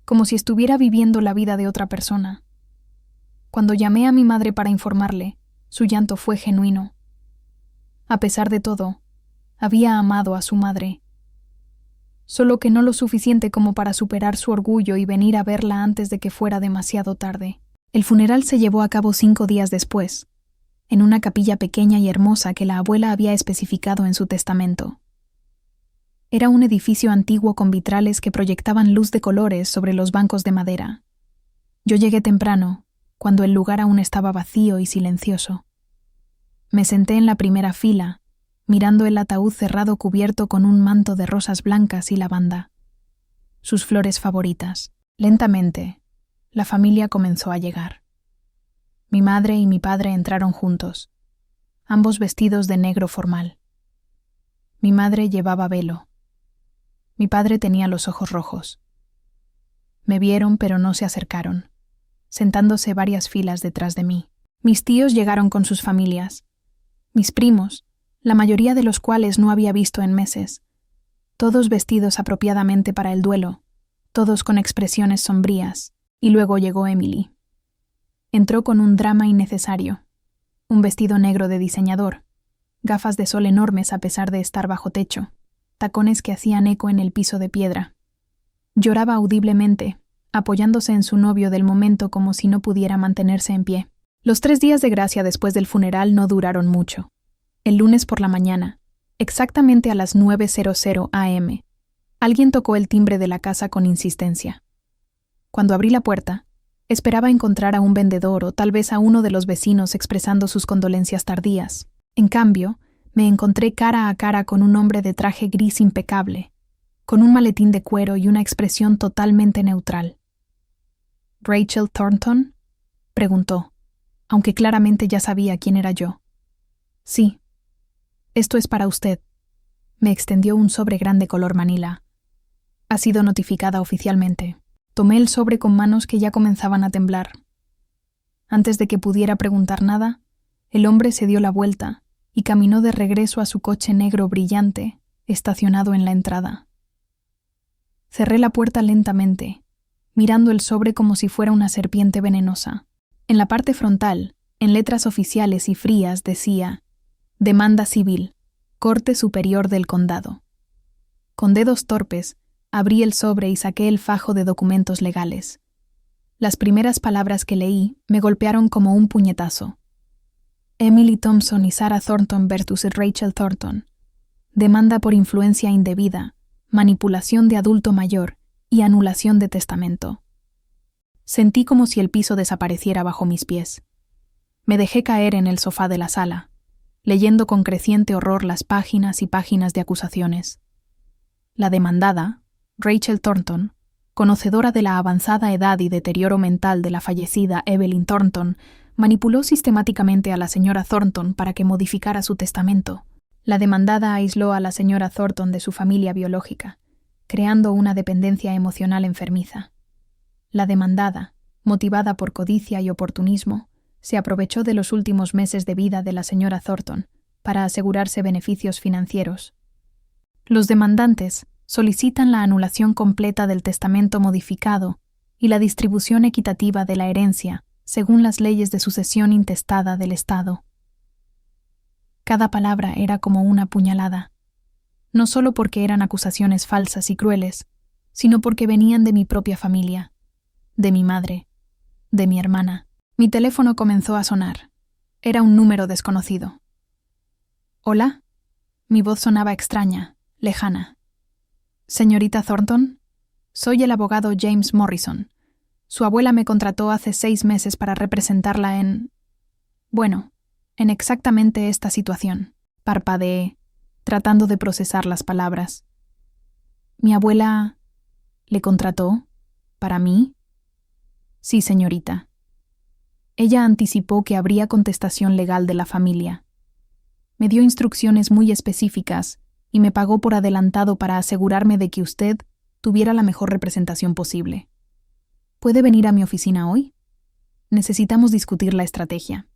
como si estuviera viviendo la vida de otra persona. Cuando llamé a mi madre para informarle, su llanto fue genuino. A pesar de todo, había amado a su madre, solo que no lo suficiente como para superar su orgullo y venir a verla antes de que fuera demasiado tarde. El funeral se llevó a cabo 5 días después, en una capilla pequeña y hermosa que la abuela había especificado en su testamento. Era un edificio antiguo con vitrales que proyectaban luz de colores sobre los bancos de madera. Yo llegué temprano, cuando el lugar aún estaba vacío y silencioso. Me senté en la primera fila, mirando el ataúd cerrado cubierto con un manto de rosas blancas y lavanda, sus flores favoritas. Lentamente, la familia comenzó a llegar. Mi madre y mi padre entraron juntos, ambos vestidos de negro formal. Mi madre llevaba velo. Mi padre tenía los ojos rojos. Me vieron, pero no se acercaron, sentándose varias filas detrás de mí. Mis tíos llegaron con sus familias. Mis primos, la mayoría de los cuales no había visto en meses, todos vestidos apropiadamente para el duelo, todos con expresiones sombrías, y luego llegó Emily. Entró con un drama innecesario, un vestido negro de diseñador, gafas de sol enormes a pesar de estar bajo techo, tacones que hacían eco en el piso de piedra. Lloraba audiblemente, apoyándose en su novio del momento como si no pudiera mantenerse en pie. Los 3 días de gracia después del funeral no duraron mucho. El lunes por la mañana, exactamente a las 9:00 a.m., alguien tocó el timbre de la casa con insistencia. Cuando abrí la puerta, esperaba encontrar a un vendedor o tal vez a uno de los vecinos expresando sus condolencias tardías. En cambio, me encontré cara a cara con un hombre de traje gris impecable, con un maletín de cuero y una expresión totalmente neutral. «¿Rachel Thornton?», preguntó, aunque claramente ya sabía quién era yo. «Sí. Esto es para usted». Me extendió un sobre grande color manila. «Ha sido notificada oficialmente». Tomé el sobre con manos que ya comenzaban a temblar. Antes de que pudiera preguntar nada, el hombre se dio la vuelta y caminó de regreso a su coche negro brillante, estacionado en la entrada. Cerré la puerta lentamente, mirando el sobre como si fuera una serpiente venenosa. En la parte frontal, en letras oficiales y frías, decía: «Demanda civil, Corte Superior del Condado». Con dedos torpes, abrí el sobre y saqué el fajo de documentos legales. Las primeras palabras que leí me golpearon como un puñetazo. Emily Thompson y Sarah Thornton versus Rachel Thornton. Demanda por influencia indebida, manipulación de adulto mayor y anulación de testamento. Sentí como si el piso desapareciera bajo mis pies. Me dejé caer en el sofá de la sala, leyendo con creciente horror las páginas y páginas de acusaciones. La demandada, Rachel Thornton, conocedora de la avanzada edad y deterioro mental de la fallecida Evelyn Thornton, manipuló sistemáticamente a la señora Thornton para que modificara su testamento. La demandada aisló a la señora Thornton de su familia biológica, creando una dependencia emocional enfermiza. La demandada, motivada por codicia y oportunismo, se aprovechó de los últimos meses de vida de la señora Thornton para asegurarse beneficios financieros. Los demandantes solicitan la anulación completa del testamento modificado y la distribución equitativa de la herencia según las leyes de sucesión intestada del Estado. Cada palabra era como una puñalada, no solo porque eran acusaciones falsas y crueles, sino porque venían de mi propia familia, de mi madre, de mi hermana. Mi teléfono comenzó a sonar. Era un número desconocido. ¿Hola? Mi voz sonaba extraña, lejana. Señorita Thornton, soy el abogado James Morrison. Su abuela me contrató hace 6 meses para representarla en exactamente esta situación. Parpadeé, tratando de procesar las palabras. ¿Mi abuela le contrató? ¿Para mí? Sí, señorita. Ella anticipó que habría contestación legal de la familia. Me dio instrucciones muy específicas y me pagó por adelantado para asegurarme de que usted tuviera la mejor representación posible. ¿Puede venir a mi oficina hoy? Necesitamos discutir la estrategia.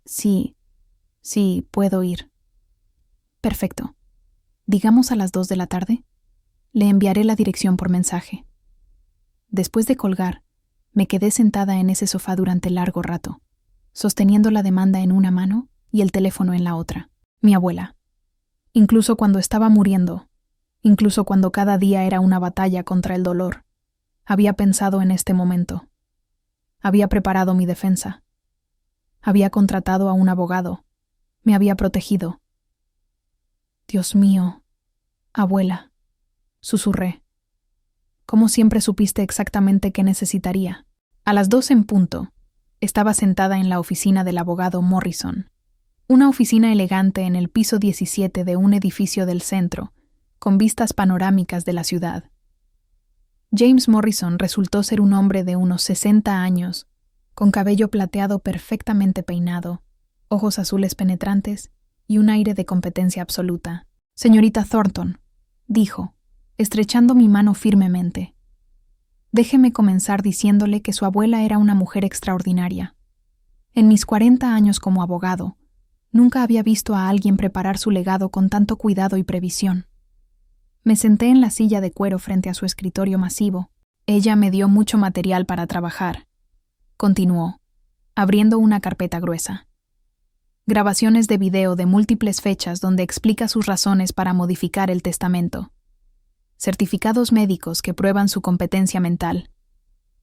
Sí, puedo ir. Perfecto. Digamos a las 2 de la tarde. Le enviaré la dirección por mensaje. Después de colgar, me quedé sentada en ese sofá durante largo rato, sosteniendo la demanda en una mano y el teléfono en la otra. Mi abuela. Incluso cuando estaba muriendo, incluso cuando cada día era una batalla contra el dolor, había pensado en este momento. Había preparado mi defensa. Había contratado a un abogado. Me había protegido. Dios mío, abuela, susurré. ¿Cómo siempre supiste exactamente qué necesitaría? A las 2 en punto, estaba sentada en la oficina del abogado Morrison, una oficina elegante en el piso 17 de un edificio del centro, con vistas panorámicas de la ciudad. James Morrison resultó ser un hombre de unos 60 años, con cabello plateado perfectamente peinado, ojos azules penetrantes y un aire de competencia absoluta. Señorita Thornton, dijo, estrechando mi mano firmemente. Déjeme comenzar diciéndole que su abuela era una mujer extraordinaria. En mis 40 años como abogado, nunca había visto a alguien preparar su legado con tanto cuidado y previsión. Me senté en la silla de cuero frente a su escritorio masivo. Ella me dio mucho material para trabajar. Continuó, abriendo una carpeta gruesa. Grabaciones de video de múltiples fechas donde explica sus razones para modificar el testamento. Certificados médicos que prueban su competencia mental.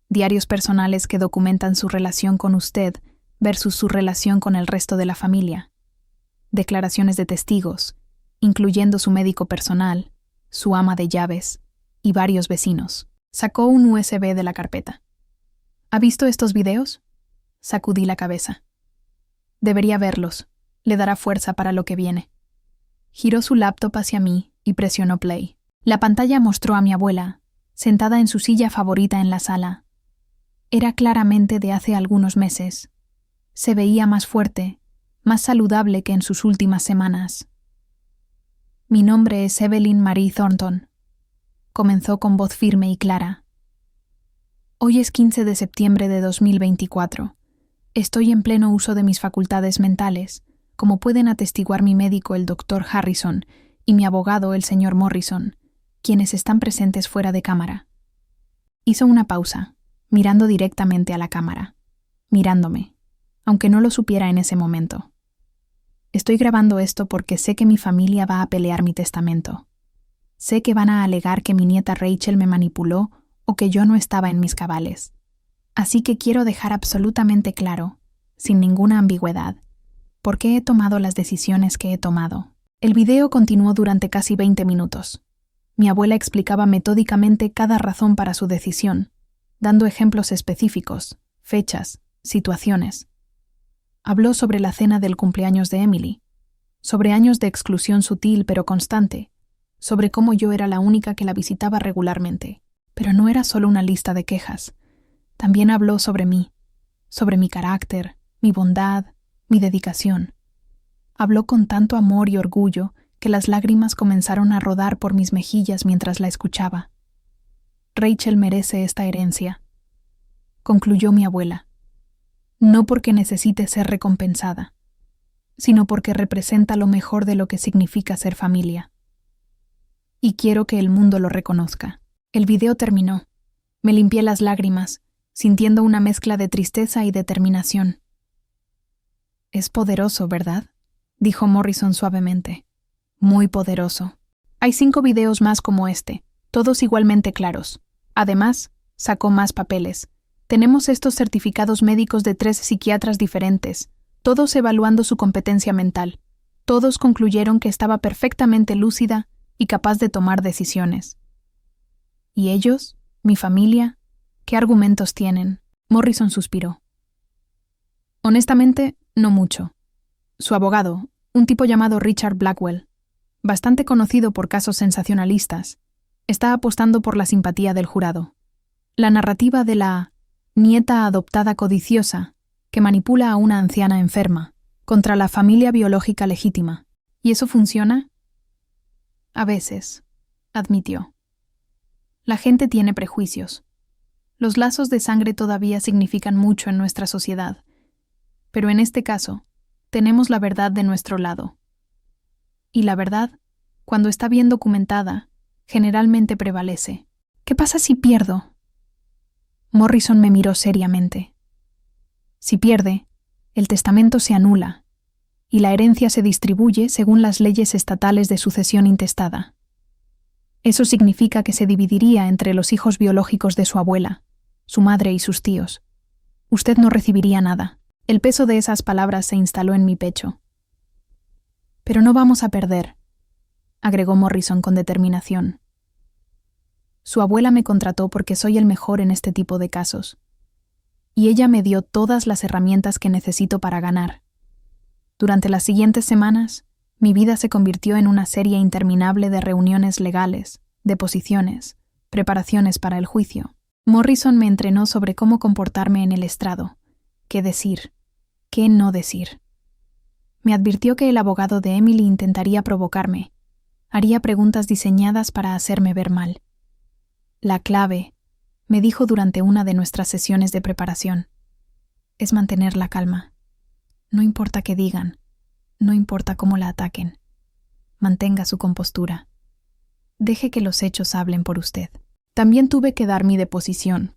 Diarios personales que documentan su relación con usted versus su relación con el resto de la familia. Declaraciones de testigos, incluyendo su médico personal, su ama de llaves y varios vecinos. Sacó un USB de la carpeta. ¿Ha visto estos videos? Sacudí la cabeza. Debería verlos. Le dará fuerza para lo que viene. Giró su laptop hacia mí y presionó play. La pantalla mostró a mi abuela, sentada en su silla favorita en la sala. Era claramente de hace algunos meses. Se veía más fuerte, más saludable que en sus últimas semanas. Mi nombre es Evelyn Marie Thornton. Comenzó con voz firme y clara. Hoy es 15 de septiembre de 2024. Estoy en pleno uso de mis facultades mentales, como pueden atestiguar mi médico, el Dr. Harrison, y mi abogado, el señor Morrison, quienes están presentes fuera de cámara. Hizo una pausa, mirando directamente a la cámara, mirándome, aunque no lo supiera en ese momento. Estoy grabando esto porque sé que mi familia va a pelear mi testamento. Sé que van a alegar que mi nieta Rachel me manipuló o que yo no estaba en mis cabales. Así que quiero dejar absolutamente claro, sin ninguna ambigüedad, por qué he tomado las decisiones que he tomado. El video continuó durante casi 20 minutos. Mi abuela explicaba metódicamente cada razón para su decisión, dando ejemplos específicos, fechas, situaciones. Habló sobre la cena del cumpleaños de Emily, sobre años de exclusión sutil pero constante, sobre cómo yo era la única que la visitaba regularmente. Pero no era solo una lista de quejas. También habló sobre mí, sobre mi carácter, mi bondad, mi dedicación. Habló con tanto amor y orgullo que las lágrimas comenzaron a rodar por mis mejillas mientras la escuchaba. Rachel merece esta herencia, concluyó mi abuela, no porque necesite ser recompensada, sino porque representa lo mejor de lo que significa ser familia. Y quiero que el mundo lo reconozca. El video terminó. Me limpié las lágrimas, sintiendo una mezcla de tristeza y determinación. «Es poderoso, ¿verdad?», dijo Morrison suavemente. «Muy poderoso. Hay 5 videos más como este, todos igualmente claros. Además, sacó más papeles. Tenemos estos certificados médicos de 3 psiquiatras diferentes, todos evaluando su competencia mental. Todos concluyeron que estaba perfectamente lúcida y capaz de tomar decisiones». «¿Y ellos? ¿Mi familia? ¿Qué argumentos tienen?». Morrison suspiró. «Honestamente, no mucho. Su abogado, un tipo llamado Richard Blackwell, bastante conocido por casos sensacionalistas, está apostando por la simpatía del jurado. La narrativa de la nieta adoptada codiciosa que manipula a una anciana enferma contra la familia biológica legítima. ¿Y eso funciona?». «A veces», admitió. «La gente tiene prejuicios. Los lazos de sangre todavía significan mucho en nuestra sociedad. Pero en este caso, tenemos la verdad de nuestro lado. Y la verdad, cuando está bien documentada, generalmente prevalece. ¿Qué pasa si pierdo?». Morrison me miró seriamente. «Si pierde, el testamento se anula y la herencia se distribuye según las leyes estatales de sucesión intestada. Eso significa que se dividiría entre los hijos biológicos de su abuela, su madre y sus tíos. Usted no recibiría nada». El peso de esas palabras se instaló en mi pecho. «Pero no vamos a perder», agregó Morrison con determinación. «Su abuela me contrató porque soy el mejor en este tipo de casos. Y ella me dio todas las herramientas que necesito para ganar. Durante las siguientes semanas, mi vida se convirtió en una serie interminable de reuniones legales, deposiciones, preparaciones para el juicio. Morrison me entrenó sobre cómo comportarme en el estrado, qué decir, qué no decir. Me advirtió que el abogado de Emily intentaría provocarme, haría preguntas diseñadas para hacerme ver mal. La clave, me dijo durante una de nuestras sesiones de preparación, es mantener la calma. No importa qué digan, no importa cómo la ataquen. Mantenga su compostura. Deje que los hechos hablen por usted». También tuve que dar mi deposición.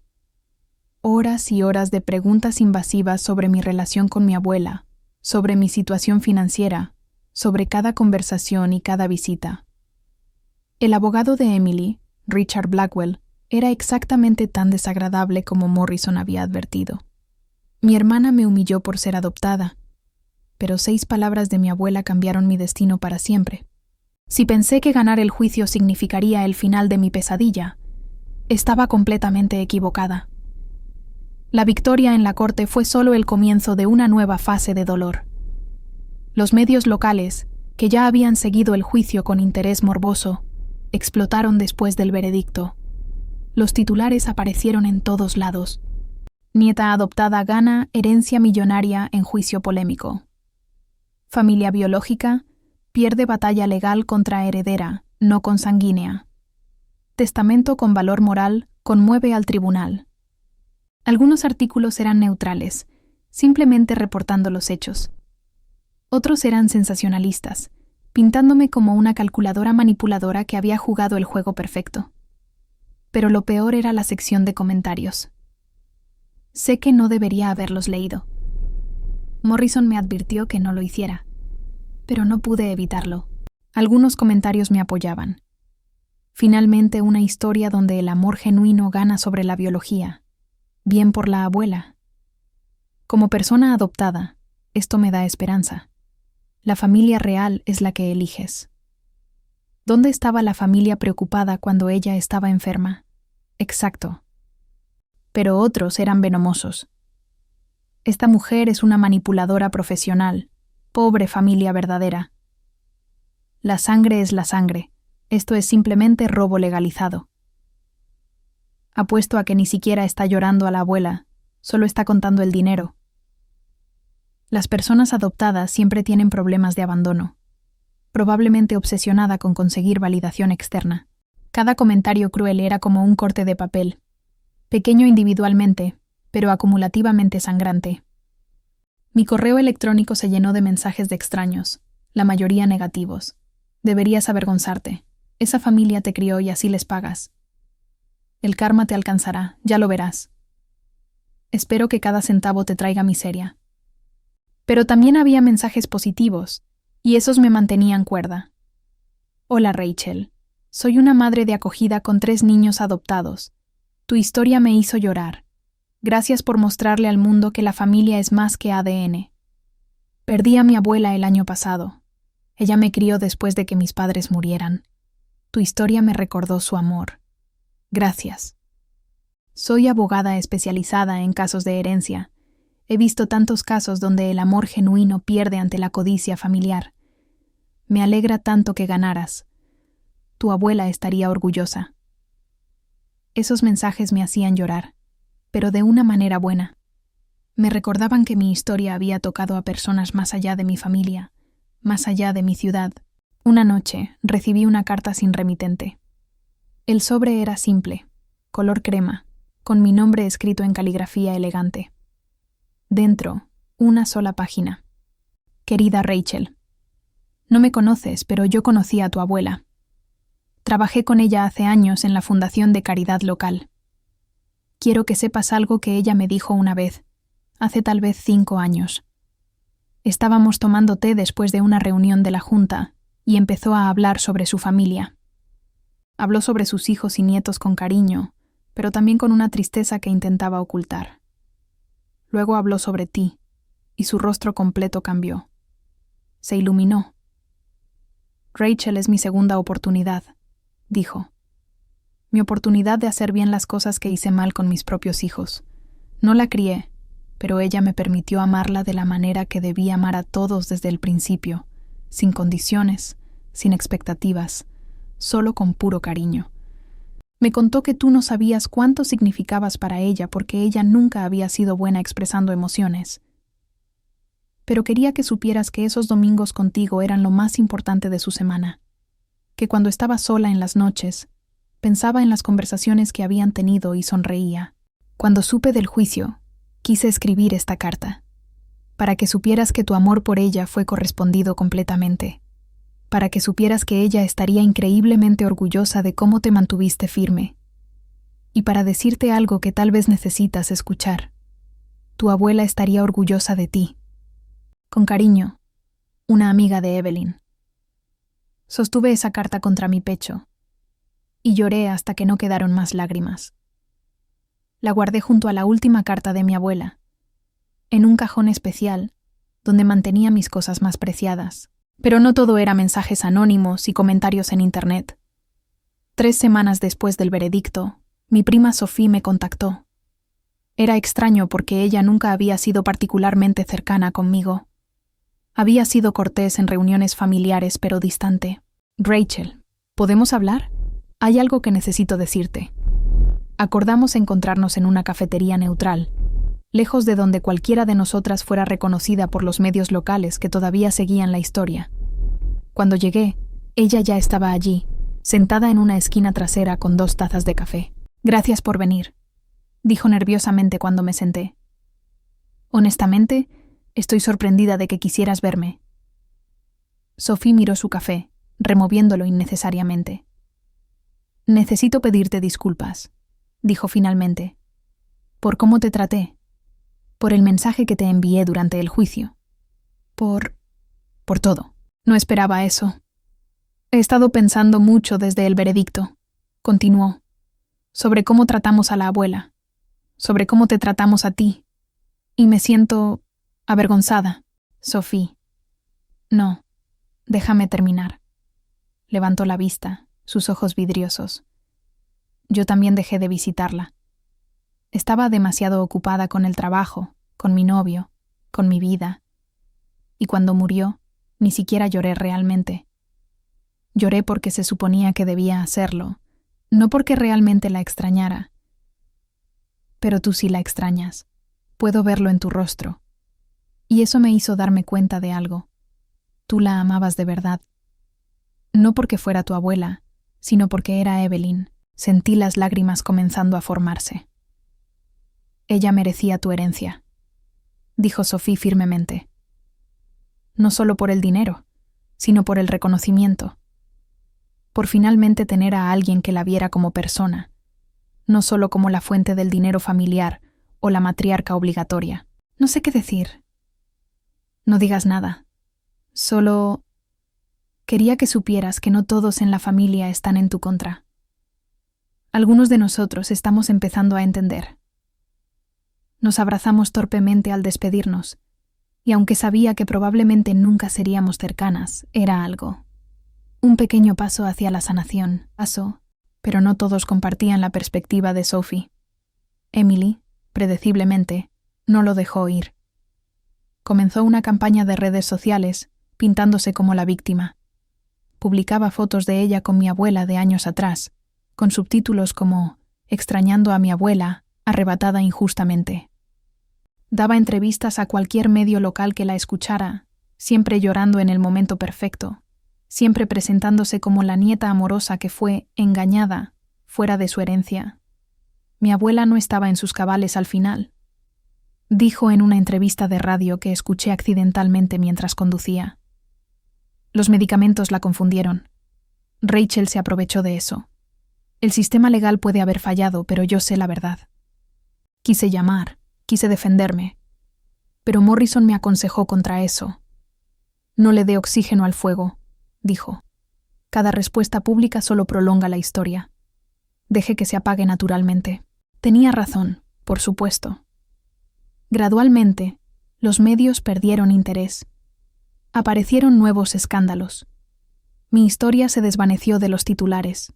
Horas y horas de preguntas invasivas sobre mi relación con mi abuela, sobre mi situación financiera, sobre cada conversación y cada visita. El abogado de Emily, Richard Blackwell, era exactamente tan desagradable como Morrison había advertido. Mi hermana me humilló por ser adoptada, pero 6 palabras de mi abuela cambiaron mi destino para siempre. Si pensé que ganar el juicio significaría el final de mi pesadilla, estaba completamente equivocada. La victoria en la corte fue solo el comienzo de una nueva fase de dolor. Los medios locales, que ya habían seguido el juicio con interés morboso, explotaron después del veredicto. Los titulares aparecieron en todos lados. Nieta adoptada gana herencia millonaria en juicio polémico. Familia biológica pierde batalla legal contra heredera, no consanguínea. Testamento con valor moral conmueve al tribunal. Algunos artículos eran neutrales, simplemente reportando los hechos. Otros eran sensacionalistas, pintándome como una calculadora manipuladora que había jugado el juego perfecto. Pero lo peor era la sección de comentarios. Sé que no debería haberlos leído. Morrison me advirtió que no lo hiciera, pero no pude evitarlo. Algunos comentarios me apoyaban. Finalmente, una historia donde el amor genuino gana sobre la biología. Bien por la abuela. Como persona adoptada, esto me da esperanza. La familia real es la que eliges. ¿Dónde estaba la familia preocupada cuando ella estaba enferma? Exacto. Pero otros eran venomosos. Esta mujer es una manipuladora profesional. Pobre familia verdadera. La sangre es la sangre. Esto es simplemente robo legalizado. Apuesto a que ni siquiera está llorando a la abuela, solo está contando el dinero. Las personas adoptadas siempre tienen problemas de abandono, probablemente obsesionada con conseguir validación externa. Cada comentario cruel era como un corte de papel, pequeño individualmente, pero acumulativamente sangrante. Mi correo electrónico se llenó de mensajes de extraños, la mayoría negativos. Deberías avergonzarte. Esa familia te crió y así les pagas. El karma te alcanzará, ya lo verás. Espero que cada centavo te traiga miseria. Pero también había mensajes positivos, y esos me mantenían cuerda. Hola, Rachel. Soy una madre de acogida con 3 niños adoptados. Tu historia me hizo llorar. Gracias por mostrarle al mundo que la familia es más que ADN. Perdí a mi abuela el año pasado. Ella me crió después de que mis padres murieran. Tu historia me recordó su amor. Gracias. Soy abogada especializada en casos de herencia. He visto tantos casos donde el amor genuino pierde ante la codicia familiar. Me alegra tanto que ganaras. Tu abuela estaría orgullosa. Esos mensajes me hacían llorar, pero de una manera buena. Me recordaban que mi historia había tocado a personas más allá de mi familia, más allá de mi ciudad. Una noche recibí una carta sin remitente. El sobre era simple, color crema, con mi nombre escrito en caligrafía elegante. Dentro, una sola página. Querida Rachel, no me conoces, pero yo conocí a tu abuela. Trabajé con ella hace años en la fundación de caridad local. Quiero que sepas algo que ella me dijo una vez, hace tal vez 5 años. Estábamos tomando té después de una reunión de la junta y empezó a hablar sobre su familia. Habló sobre sus hijos y nietos con cariño, pero también con una tristeza que intentaba ocultar. Luego habló sobre ti, y su rostro completo cambió. Se iluminó. Rachel es mi segunda oportunidad, dijo. Mi oportunidad de hacer bien las cosas que hice mal con mis propios hijos. No la crié, pero ella me permitió amarla de la manera que debí amar a todos desde el principio, sin condiciones, sin expectativas, solo con puro cariño. Me contó que tú no sabías cuánto significabas para ella porque ella nunca había sido buena expresando emociones. Pero quería que supieras que esos domingos contigo eran lo más importante de su semana, que cuando estaba sola en las noches, pensaba en las conversaciones que habían tenido y sonreía. Cuando supe del juicio, quise escribir esta carta, para que supieras que tu amor por ella fue correspondido completamente, para que supieras que ella estaría increíblemente orgullosa de cómo te mantuviste firme, y para decirte algo que tal vez necesitas escuchar. Tu abuela estaría orgullosa de ti. Con cariño, una amiga de Evelyn. Sostuve esa carta contra mi pecho, y lloré hasta que no quedaron más lágrimas. La guardé junto a la última carta de mi abuela, en un cajón especial, donde mantenía mis cosas más preciadas. Pero no todo era mensajes anónimos y comentarios en Internet. 3 semanas después del veredicto, mi prima Sophie me contactó. Era extraño porque ella nunca había sido particularmente cercana conmigo. Había sido cortés en reuniones familiares, pero distante. Rachel, ¿podemos hablar? Hay algo que necesito decirte. Acordamos encontrarnos en una cafetería neutral, lejos de donde cualquiera de nosotras fuera reconocida por los medios locales que todavía seguían la historia. Cuando llegué, ella ya estaba allí, sentada en una esquina trasera con 2 tazas de café. Gracias por venir, dijo nerviosamente cuando me senté. Honestamente, estoy sorprendida de que quisieras verme. Sophie miró su café, removiéndolo innecesariamente. Necesito pedirte disculpas, dijo finalmente, por cómo te traté, por el mensaje que te envié durante el juicio, por todo. No esperaba eso. He estado pensando mucho desde el veredicto, continuó, sobre cómo tratamos a la abuela, sobre cómo te tratamos a ti, y me siento avergonzada. Sophie. No, déjame terminar. Levantó la vista, sus ojos vidriosos. Yo también dejé de visitarla. Estaba demasiado ocupada con el trabajo, con mi novio, con mi vida. Y cuando murió, ni siquiera lloré realmente. Lloré porque se suponía que debía hacerlo, no porque realmente la extrañara. Pero tú sí la extrañas. Puedo verlo en tu rostro. Y eso me hizo darme cuenta de algo. Tú la amabas de verdad. No porque fuera tu abuela, sino porque era Evelyn. Sentí las lágrimas comenzando a formarse. Ella merecía tu herencia, dijo Sophie firmemente. No solo por el dinero, sino por el reconocimiento. Por finalmente tener a alguien que la viera como persona, no solo como la fuente del dinero familiar o la matriarca obligatoria. No sé qué decir. No digas nada. Solo quería que supieras que no todos en la familia están en tu contra. Algunos de nosotros estamos empezando a entender. Nos abrazamos torpemente al despedirnos, y aunque sabía que probablemente nunca seríamos cercanas, era algo. Un pequeño paso hacia la sanación. Pasó, pero no todos compartían la perspectiva de Sophie. Emily, predeciblemente, no lo dejó ir. Comenzó una campaña de redes sociales, pintándose como la víctima. Publicaba fotos de ella con mi abuela de años atrás, con subtítulos como «Extrañando a mi abuela, arrebatada injustamente». Daba entrevistas a cualquier medio local que la escuchara, siempre llorando en el momento perfecto, siempre presentándose como la nieta amorosa que fue engañada, fuera de su herencia. Mi abuela no estaba en sus cabales al final. Dijo en una entrevista de radio que escuché accidentalmente mientras conducía. Los medicamentos la confundieron. Rachel se aprovechó de eso. El sistema legal puede haber fallado, pero yo sé la verdad. Quise llamar, quise defenderme, pero Morrison me aconsejó contra eso. No le dé oxígeno al fuego, dijo. Cada respuesta pública solo prolonga la historia. Deje que se apague naturalmente. Tenía razón, por supuesto. Gradualmente, los medios perdieron interés. Aparecieron nuevos escándalos. Mi historia se desvaneció de los titulares.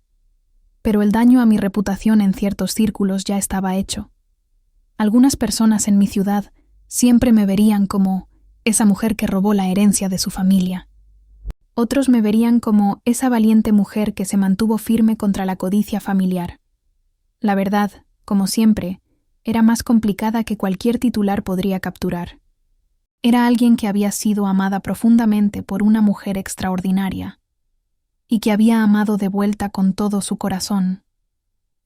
Pero el daño a mi reputación en ciertos círculos ya estaba hecho. Algunas personas en mi ciudad siempre me verían como esa mujer que robó la herencia de su familia. Otros me verían como esa valiente mujer que se mantuvo firme contra la codicia familiar. La verdad, como siempre, era más complicada que cualquier titular podría capturar. Era alguien que había sido amada profundamente por una mujer extraordinaria y que había amado de vuelta con todo su corazón.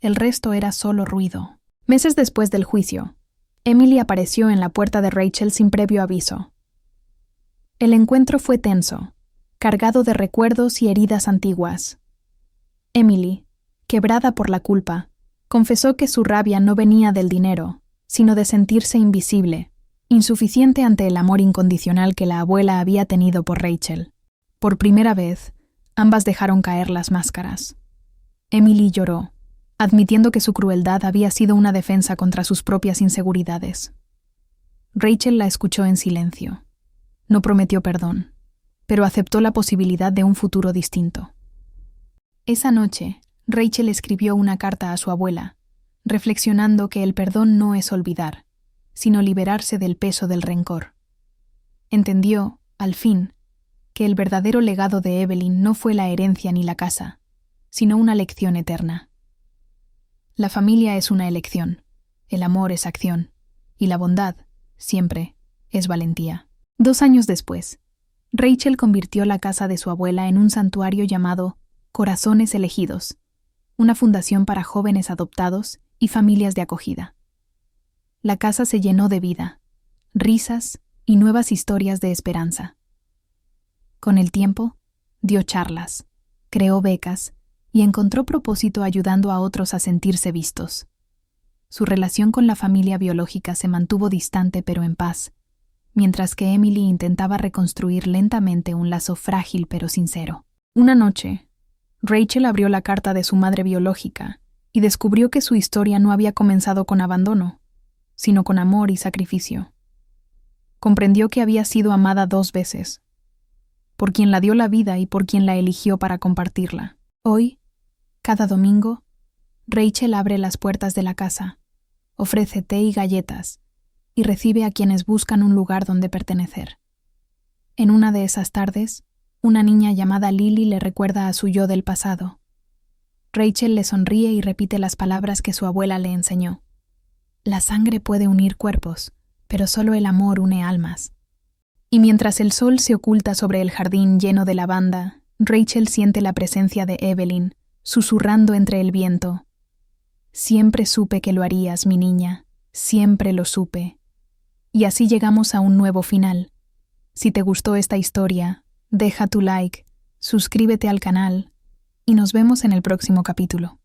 El resto era solo ruido. Meses después del juicio, Emily apareció en la puerta de Rachel sin previo aviso. El encuentro fue tenso, cargado de recuerdos y heridas antiguas. Emily, quebrada por la culpa, confesó que su rabia no venía del dinero, sino de sentirse invisible, insuficiente ante el amor incondicional que la abuela había tenido por Rachel. Por primera vez, ambas dejaron caer las máscaras. Emily lloró, admitiendo que su crueldad había sido una defensa contra sus propias inseguridades. Rachel la escuchó en silencio. No prometió perdón, pero aceptó la posibilidad de un futuro distinto. Esa noche, Rachel escribió una carta a su abuela, reflexionando que el perdón no es olvidar, sino liberarse del peso del rencor. Entendió, al fin, que el verdadero legado de Evelyn no fue la herencia ni la casa, sino una lección eterna. La familia es una elección, el amor es acción, y la bondad, siempre, es valentía. 2 años después, Rachel convirtió la casa de su abuela en un santuario llamado Corazones Elegidos, una fundación para jóvenes adoptados y familias de acogida. La casa se llenó de vida, risas y nuevas historias de esperanza. Con el tiempo, dio charlas, creó becas y encontró propósito ayudando a otros a sentirse vistos. Su relación con la familia biológica se mantuvo distante pero en paz, mientras que Emily intentaba reconstruir lentamente un lazo frágil pero sincero. Una noche, Rachel abrió la carta de su madre biológica y descubrió que su historia no había comenzado con abandono, sino con amor y sacrificio. Comprendió que había sido amada 2 veces, por quien la dio la vida y por quien la eligió para compartirla. Hoy, cada domingo, Rachel abre las puertas de la casa, ofrece té y galletas, y recibe a quienes buscan un lugar donde pertenecer. En una de esas tardes, una niña llamada Lily le recuerda a su yo del pasado. Rachel le sonríe y repite las palabras que su abuela le enseñó. La sangre puede unir cuerpos, pero solo el amor une almas. Y mientras el sol se oculta sobre el jardín lleno de lavanda, Rachel siente la presencia de Evelyn, susurrando entre el viento. Siempre supe que lo harías, mi niña, siempre lo supe. Y así llegamos a un nuevo final. Si te gustó esta historia, deja tu like, suscríbete al canal y nos vemos en el próximo capítulo.